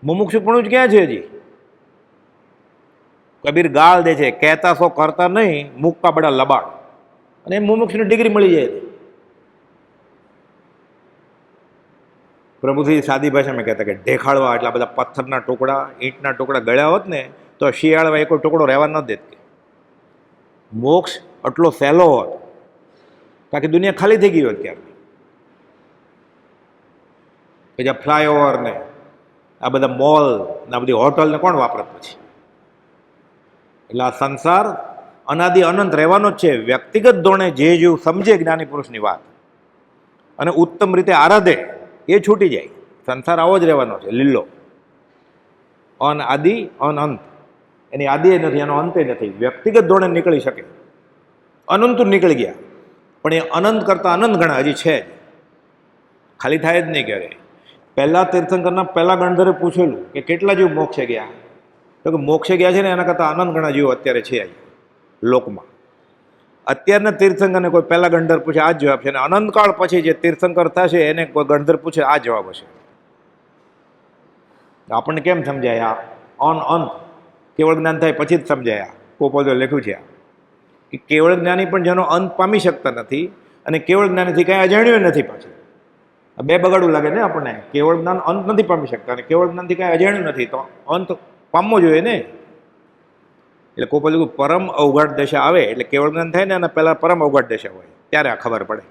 મુમુક્ષુપણું જ ક્યાં છે? હજી કબીર ગાળ દે છે, કહેતા સો કરતા નહીં, મુક્કા બડા લબાડ. અને મુમુક્ષુની ડિગ્રી મળી જાય. પ્રભુથી સાદી ભાષામાં કહેતા કે ઢેખાડવા એટલા બધા પથ્થરના ટુકડા, ઈંટના ટુકડા ગળ્યા હોત ને તો શિયાળવા એક ટુકડો રહેવા ન દેત. મોક્ષ આટલો સહેલો હોત, બાકી દુનિયા ખાલી થઈ ગઈ હોત ક્યારથી. કે જ્યાં ફ્લાયઓવર ને આ બધા મોલ ને આ બધી હોટલને કોણ વાપરત પછી? એટલે આ સંસાર અનાદિ અનંત રહેવાનો જ છે. વ્યક્તિગત ધોરણે જે જીવ સમજે જ્ઞાની પુરુષની વાત અને ઉત્તમ રીતે આરાધે, એ છૂટી જાય. સંસાર આવો જ રહેવાનો છે, લીલો, અનાદિ અનંત. એની આદિ નથી, એનો અંતે નથી. વ્યક્તિગત ધોરણે નીકળી શકે, અનંત નીકળી ગયા, પણ એ અનંત કરતાં અનંત ગણા હજી છે જ, ખાલી થાય જ નહીં ક્યારે. પહેલા તીર્થંકરના પહેલા ગણધરે પૂછેલું કે કેટલા જીવ મોક્ષે ગયા? તો કે મોક્ષે ગયા છે ને એના કરતાં અનંત ગણા જીવો અત્યારે છે લોકમાં. અત્યારના તીર્થંકરને કોઈ પહેલા ગણધર પૂછે આ જ જવાબ છે, અને અનંતકાળ પછી જે તીર્થંકર થશે એને કોઈ ગણધર પૂછે આ જવાબ હશે. આપણને કેમ સમજાય? આ અંત કેવળ જ્ઞાન થાય પછી જ સમજાય. કોપોદે લખ્યું છે કે કેવળ જ્ઞાની પણ જેનો અંત પામી શકતા નથી અને કેવળ જ્ઞાનીથી કાંઈ અજાણ્યું નથી પાછું. આ બે બગાડું લાગે ને આપણને. કેવળ જ્ઞાન અંત નથી પામી શકતા અને કેવળ જ્ઞાનથી કાંઈ અજાણ્યું નથી, તો અંત પામવો જોઈએ ને. એટલે કોઈ પેલું પરમ અવઘાટ દશા આવે એટલે કેવળ જ્ઞાન થાય ને, અને પહેલાં પરમ અવઘાટ દશા હોય ત્યારે આ ખબર પડે.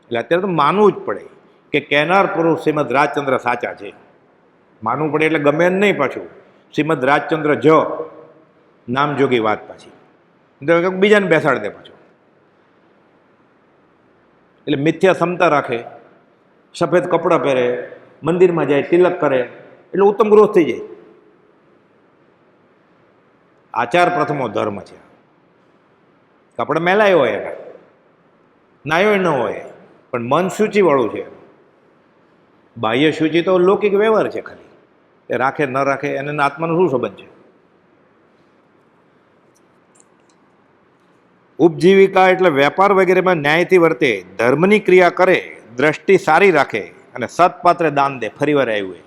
એટલે અત્યારે તો માનવું જ પડે કે કહેનાર પુરુષ શ્રીમદ રાજચંદ્ર સાચા છે. માનવું પડે એટલે ગમે એમ નહીં. પાછું શ્રીમદ રાજચંદ્ર જ નામજોગી વાત પાછી બીજાને બેસાડી દે પાછું. એટલે મિથ્યા ક્ષમતા રાખે, સફેદ કપડાં પહેરે, મંદિરમાં જાય, તિલક કરે એટલે ઉત્તમ ગૃહસ્થ થઈ જાય. આચાર પ્રથમો ધર્મ છે. કપડા મેલાય હોય એના, નાયો ન હોય, પણ મન સૂચિવાળું છે. બાહ્ય સૂચિ તો લૌકિક વ્યવહાર છે ખાલી, એ રાખે ન રાખે એને આત્માનો શું સંબંધ છે. ઉપજીવિકા એટલે વેપાર વગેરેમાં ન્યાયથી વર્તે, ધર્મની ક્રિયા કરે, દ્રષ્ટિ સારી રાખે અને સત્પાત્રે દાન દે. ફરી વાર આવ્યું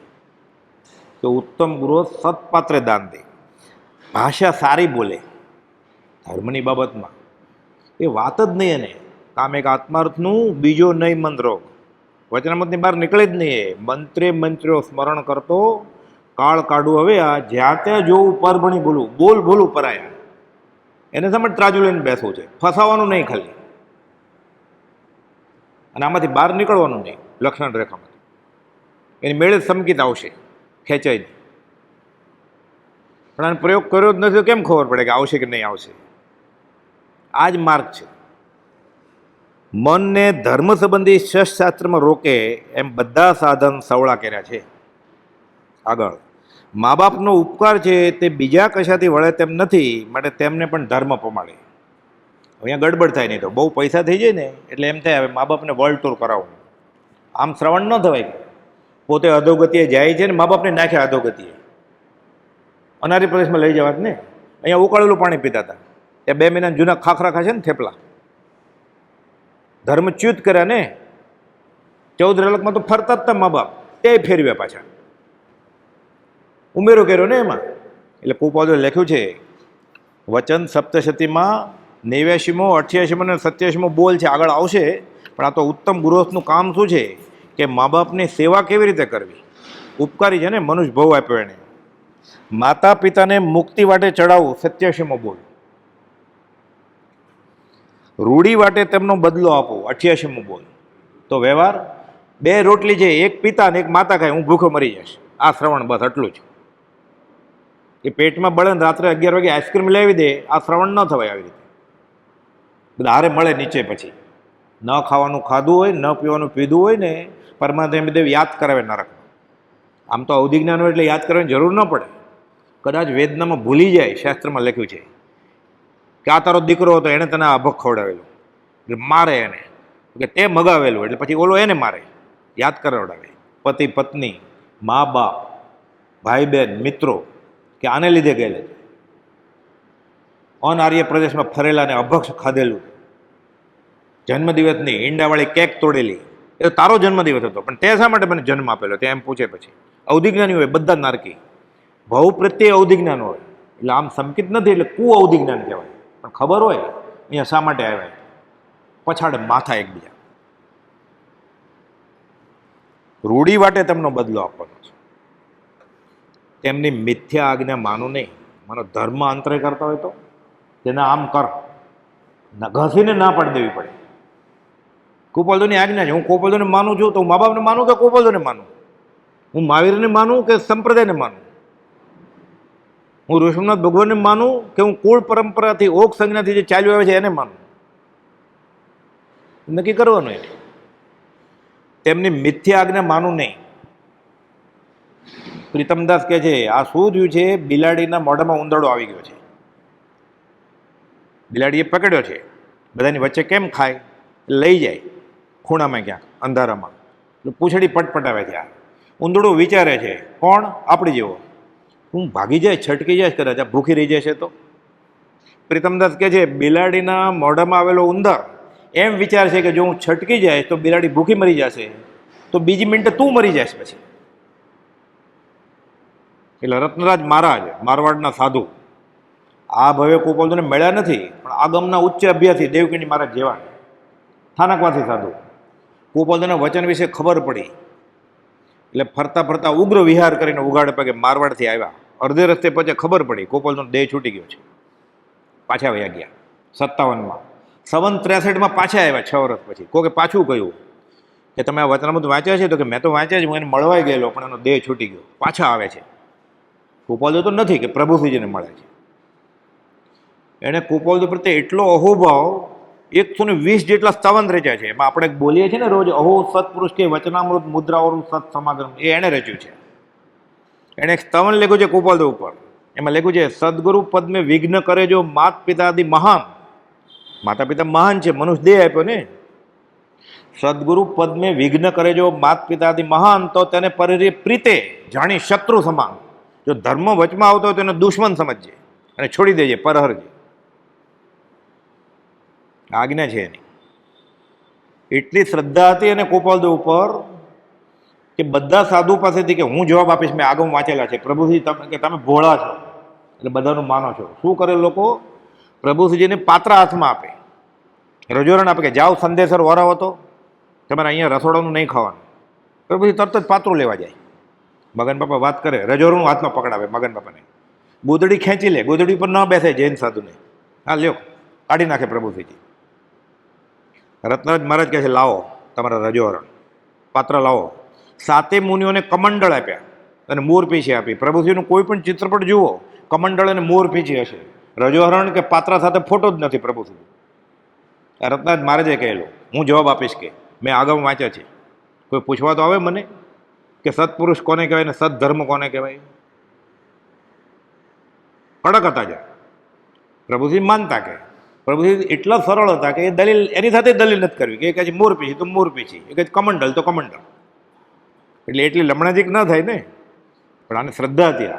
કે ઉત્તમ ગૃહ સત્પાત્રે દાન દે. ભાષા સારી બોલે ધર્મની બાબતમાં, એ વાત જ નહીં એને. કામ એક આત્માર્થનું, બીજો નહીં મંત્રો. વચનામૃતની બહાર નીકળે જ નહીં. એ મંત્રે મંત્ર્યો સ્મરણ કરતો કાળ કાઢું હવે આ, જ્યાં ત્યાં જોવું પરભણી બોલું, બોલ ભૂલું પરાયા. એને સમજ ત્રાજુ લઈને બેસવું છે, ફસાવાનું નહીં ખાલી. અને આમાંથી બહાર નીકળવાનું નહીં. લક્ષણ રેખામાં એની મેળે સમકીત આવશે, ખેંચાય નહીં. પણ આનો પ્રયોગ કર્યો જ નથી તો કેમ ખબર પડે કે આવશે કે નહીં આવશે? આ જ માર્ગ છે. મનને ધર્મ સંબંધી શાસ્ત્રમાં રોકે એમ બધા સાધન સવળા કર્યા છે. આગળ મા બાપનો ઉપકાર છે તે બીજા કશાથી વળે તેમ નથી, માટે તેમને પણ ધર્મ પ્રમાણે. અહીંયા ગડબડ થાય નહીં તો બહુ પૈસા થઈ જાય ને એટલે એમ થાય હવે મા બાપને વર્લ્ડ ટૂર કરાવવું. આમ શ્રવણ ન થવાય. પોતે અધોગતિએ જાય છે ને મા બાપને નાખ્યા અધોગતિએ. અનારી પ્રદેશમાં લઈ જવા જ ને. અહીંયા ઉકાળેલું પાણી પીતા હતા, એ 2 મહિના જૂના ખાખરા ખાશે ને થેપલા. ધર્મચ્યુત કર્યા ને. 14 રલકમાં તો ફરતા જ હતા મા બાપ, તે ફેરવ્યા પાછા. ઉમેરો કર્યો ને એમાં. એટલે કુપાદોએ લખ્યું છે વચન સપ્તશતીમાં 89મો 88મો અને 87મો બોલ છે, આગળ આવશે. પણ આ તો ઉત્તમ ગૃહસ્થનું કામ શું છે કે મા બાપની સેવા કેવી રીતે કરવી. ઉપકારી છે ને, મનુષ્ય ભવ આપ્યો એને. માતા પિતાને મુક્તિ વાટે ચડાવવું 87મો બોલ. રૂડી વાટે તેમનો બદલો આપો 88મો બોલ. તો વ્યવહાર 2 રોટલી છે, એક પિતા ને એક માતા ખાય, હું ભૂખો મરી જઈશ. આ શ્રવણ, બસ આટલું જ. એ પેટમાં બળે ને રાત્રે 11 વાગે આઈસ્ક્રીમ લાવી દે, આ શ્રવણ ન થવાય. આવી રીતે બધા હારે મળે નીચે. પછી ન ખાવાનું ખાધું હોય, ન પીવાનું પીધું હોય ને, પરમાત્મા યાદ કરાવે નરક. આમ તો અવધિજ્ઞાન હોય એટલે યાદ કરવાની જરૂર ન પડે. કદાચ વેદનામાં ભૂલી જાય, શાસ્ત્રમાં લખ્યું છે કે આ તારો દીકરો હતો, એણે તને અભક ખવડાવેલું, એટલે મારે એને, કે તે મગાવેલું એટલે પછી ઓલો એને મારે. યાદ કરાવડાવે. પતિ પત્ની, મા બાપ, ભાઈ બહેન, મિત્રો, કે આને લીધે ગયેલા છે. અનાર્ય પ્રદેશમાં ફરેલા ને અભક્ષ ખાધેલું. જન્મદિવસની ઈંડાવાળી કેક તોડેલી, એ તારો જન્મદિવસ હતો, પણ તે શા માટે મને જન્મ આપેલો તે એમ પૂછે. પછી અવધિજ્ઞાની હોય બધા નારકી. ભવ પ્રત્યે અવધિજ્ઞાન હોય એટલે આમ સંકિત નથી, એટલે કુ અવધિજ્ઞાન કહેવાય. પણ ખબર હોય અહીંયા શા માટે આવ્યા, પછાડે માથા એકબીજા. રૂડી વાટે તેમનો બદલો આપવાનો છે. તેમની મિથ્યા આજ્ઞા માનું નહીં. માનો ધર્મ અંતરે કરતા હોય તો તેને આમ કર, ઘસીને ના પાડી દેવી પડે. કુપોલદોની આજ્ઞા છે, હું કુપોલદોને માનું છું તો હું મા બાપને માનું કે કુપોલદોને માનું? હું મહાવીરને માનું કે સંપ્રદાયને માનું? હું ઋષભનાથ ભગવાનને માનું કે હું કુળ પરંપરાથી ઓક સંજ્ઞાથી જે ચાલ્યું આવે છે એને માનું? નક્કી કરવાનું એને. તેમની મિથ્યા આજ્ઞા માનું નહીં. પ્રીતમદાસ કહે છે આ શું થયું છે, બિલાડીના મોઢામાં ઉંદરડો આવી ગયો છે. બિલાડીએ પકડ્યો છે, બધાની વચ્ચે કેમ ખાય, લઈ જાય ખૂણામાં ક્યાંક અંધારામાં, પૂંછડી પટપટાવે છે. આ ઉંદરડો વિચારે છે કોણ? આપણી જેવો. હું ભાગી જાય, છટકી જાય, કદાચ આ ભૂખી રહી જાય છે તો. પ્રીતમદાસ કહે છે બિલાડીના મોઢામાં આવેલો ઉંદર એમ વિચાર છે કે જો હું છટકી જાય તો બિલાડી ભૂખી મરી જશે, તો બીજી મિનિટે તું મરી જશે પછી. એટલે રત્નરાજ મહારાજ, મારવાડના સાધુ, આ ભવે કુપોલદોને મળ્યા નથી, પણ આગમના ઉચ્ચ અભ્યાસી દેવકીની મહારાજ જેવા સ્થાનકવાસી સાધુ. ગોપાલદાસના વચન વિશે ખબર પડી એટલે ફરતા ફરતા ઉગ્ર વિહાર કરીને ઉગાડે પગે મારવાડથી આવ્યા. અડધે રસ્તે પછી ખબર પડી ગોપાલનો દેહ છૂટી ગયો છે. પાછા વયા ગયા 57માં. 63માં પાછા આવ્યા 6 વર્ષ પછી. કોકે પાછું કહ્યું કે તમે આ વચનામૃત વાંચ્યા છે? તો કે મેં તો વાંચ્યા છે, હું એને મળવાઈ ગયેલો પણ એનો દેહ છૂટી ગયો. પાછા આવે છે. ગોપાલદાસ તો નથી કે પ્રભુશ્રીજીને મળે છે. એણે ગોપાલદાસ પ્રત્યે એટલો અહોભાવ, 120 જેટલા સ્તવન રચ્યા છે. એમાં આપણે બોલીએ છીએ ને રોજ, અહો સત્પુરુષ કે વચનામૃત મુદ્રાઓનું સત સમાગમ, એ એણે રચ્યું છે. એણે એક સ્તવન લખ્યું છે ગોપાલદાસ ઉપર. એમાં લખ્યું છે, સદગુરુ પદ મેં વિઘ્ન કરે જો માત પિતાદિ મહાન. માતા પિતા મહાન છે, મનુષ્ય દેહ આપ્યો ને. સદગુરુ પદ મેં વિઘ્ન કરે જો માત પિતાદિ મહાન, તો તેને પરિરે પ્રીતે જાણી શત્રુ સમાન. જો ધર્મ વચમાં આવતો હોય તો એને દુશ્મન સમજજે અને છોડી દેજે, પરહરજે. આજ્ઞા છે એની. એટલી શ્રદ્ધા હતી એને ગોપાલદાસ ઉપર કે બધા સાધુ પાસેથી કે હું જવાબ આપીશ, મેં આગમ વાંચેલા છે. પ્રભુશ્રી કે તમે ભોળા છો એટલે બધાનું માનો છો. શું કરે લોકો? પ્રભુશ્રીજીને પાત્ર હાથમાં આપે, રજોરણ આપે કે જાઓ સંદેશર વરાવો, તો તમારે અહીંયા રસોડાનું નહીં ખાવાનું. પ્રભુશ્રી તરત જ પાત્રો લેવા જાય. મગન બાપા વાત કરે, રજોરણું હાથમાં પકડાવે મગન બાપાને. ગોદડી ખેંચી લે, ગોદડી પર ન બેસે જૈન સાધુને. હા લ્યો, કાઢી નાખે પ્રભુશ્રીજી. રત્નરાજ મહારાજ કહે છે, લાવો તમારા રજોહરણ, પાત્ર લાવો. 7 મુનિઓને કમંડળ આપ્યા અને મોર પીછી આપી. પ્રભુશ્રીનું કોઈ પણ ચિત્રપટ જુઓ, કમંડળ અને મોર પીછી હશે. રજોહરણ કે પાત્ર સાથે ફોટો જ નથી પ્રભુશ્રી. રત્નરાજ મહારાજે કહેલું, હું જવાબ આપીશ કે મેં આગમ વાંચ્યા છે. કોઈ પૂછવા તો આવે મને કે સત્પુરુષ કોને કહેવાય ને સદધર્મ કોને કહેવાય? કડક હતા જ. પ્રભુશ્રી માનતા કે પ્રભુશ્રી એટલા સરળ હતા કે એ દલીલ, એની સાથે દલીલ નથી કરવી. કે કહે છે મોર પીછી તો મોર પીછી, એ કહે કમંડળ તો કમંડળ. એટલે એટલી લમણાજીક ન થાય ને. પણ આને શ્રદ્ધા હતી.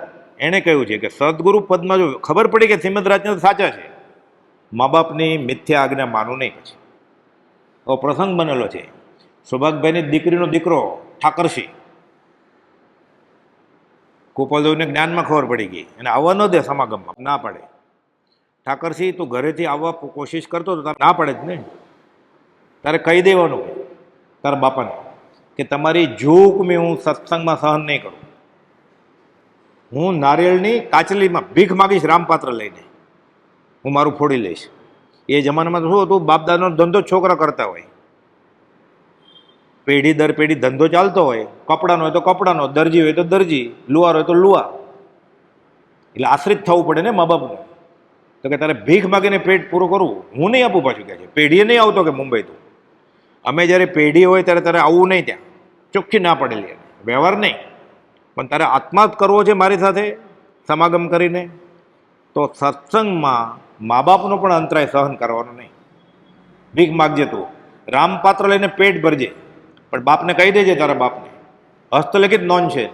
એણે કહ્યું છે કે સદગુરુ પદમાં જો ખબર પડી કે શ્રીમદ રાજચંદ્ર સાચા છે, મા બાપની મિથ્યા આજ્ઞા માનું નહીં. પછી એવો પ્રસંગ બનેલો છે. સૌભાગભાઈની દીકરીનો દીકરો ઠાકરસિંહ, ગોપાલદેવને જ્ઞાનમાં ખબર પડી ગઈ, એને આવવા ન દે સમાગમમાં, ના પાડે. ઠાકરસિંહ તું ઘરેથી આવવા કોશિશ કરતો તો તારે ના પડે જ ને. તારે કહી દેવાનું તારા બાપાને કે તમારી જોક મેં હું સત્સંગમાં સહન નહીં કરું. હું નારિયેળની કાચલીમાં ભીખ માગીશ રામપાત્ર લઈને, હું મારું ફોડી લઈશ. એ જમાનામાં તો શું હતું, બાપદાદાનો ધંધો છોકરા કરતા હોય, પેઢી દર પેઢી ધંધો ચાલતો હોય. કપડાનો હોય તો કપડાનો, દરજી હોય તો દરજી, લુહાર હોય તો લુહાર. એટલે આશ્રિત થવું પડે ને મા બાપને. તો કે તારે ભીખ માગીને પેટ પૂરું કરવું, હું નહીં આપું. પાછું કહે છે પેઢીએ નહીં આવતો કે મુંબઈ તું. અમે જ્યારે પેઢી હોય ત્યારે તારે આવવું નહીં. ત્યાં ચોખ્ખી ના પડેલી, વ્યવહાર નહીં. પણ તારે આત્મા જ કરવો છે મારી સાથે સમાગમ કરીને, તો સત્સંગમાં મા બાપનો પણ અંતરાય સહન કરવાનો નહીં. ભીખ માગજે તું, રામપાત્ર લઈને પેટ ભરજે, પણ બાપને કહી દેજે, તારા બાપને હસ્તલિખિત નોંધ છે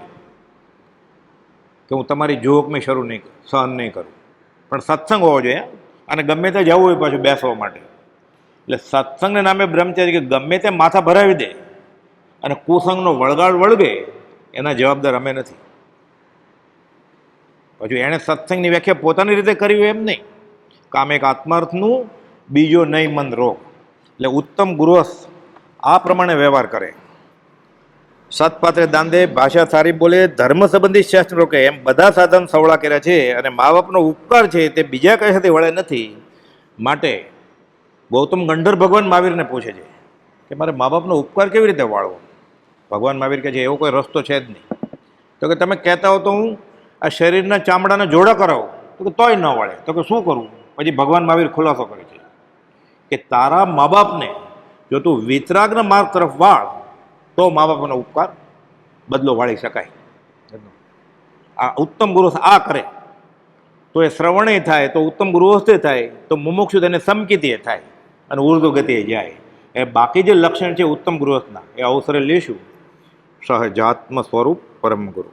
કે હું તમારી જોક મેં શરૂ નહીં સહન નહીં કરું. પણ સત્સંગ હોવો જોઈએ. અને ગમે ત્યાં જવું હોય પાછું બેસવા માટે. એટલે સત્સંગના નામે બ્રહ્મચારી કે ગમે તે માથા ભરાવી દે અને કુસંગનો વળગાડ વળગે, એના જવાબદાર અમે નથી. પછી એણે સત્સંગની વ્યાખ્યા પોતાની રીતે કરી એમ નહીં. કામ એક આત્માર્થનું, બીજો નહીં મન રોગ. એટલે ઉત્તમ ગૃહસ્થ આ પ્રમાણે વ્યવહાર કરે. સતપાત્રે દાન દે, ભાષા સારી બોલે, ધર્મ સંબંધી શાસ્ત્ર રોકે, એમ બધા સાધન સવળા કર્યા છે. અને મા બાપનો ઉપકાર છે તે બીજા કશાથી વળે નથી. માટે ગૌતમ ગંધર્વ ભગવાન મહાવીરને પૂછે છે કે મારે મા બાપનો ઉપકાર કેવી રીતે વાળવો? ભગવાન મહાવીર કહે છે એવો કોઈ રસ્તો છે જ નહીં. તો કે તમે કહેતા હો તો હું આ શરીરના ચામડાના જોડા કરાવું, તો કે તોય ન વળે. તો કે શું કરવું? પછી ભગવાન મહાવીર ખુલાસો કરે છે કે તારા મા બાપને જો તું વિતરાગના માર્ગ તરફ વાળ તો મા બાપનો ઉપકાર બદલો વાળી શકાય. આ ઉત્તમ ગૃહસ્થ આ કરે તો એ શ્રવણે થાય, તો ઉત્તમ ગૃહસ્થે થાય, તો મુમુક્ષુ તેને સમકીતીએ થાય અને ઉર્ધ્વ ગતિએ જાય. એ બાકી જે લક્ષણ છે ઉત્તમ ગૃહસ્થના, એ અવસરે લેશું. સહજાત્મ સ્વરૂપ પરમ ગુરુ.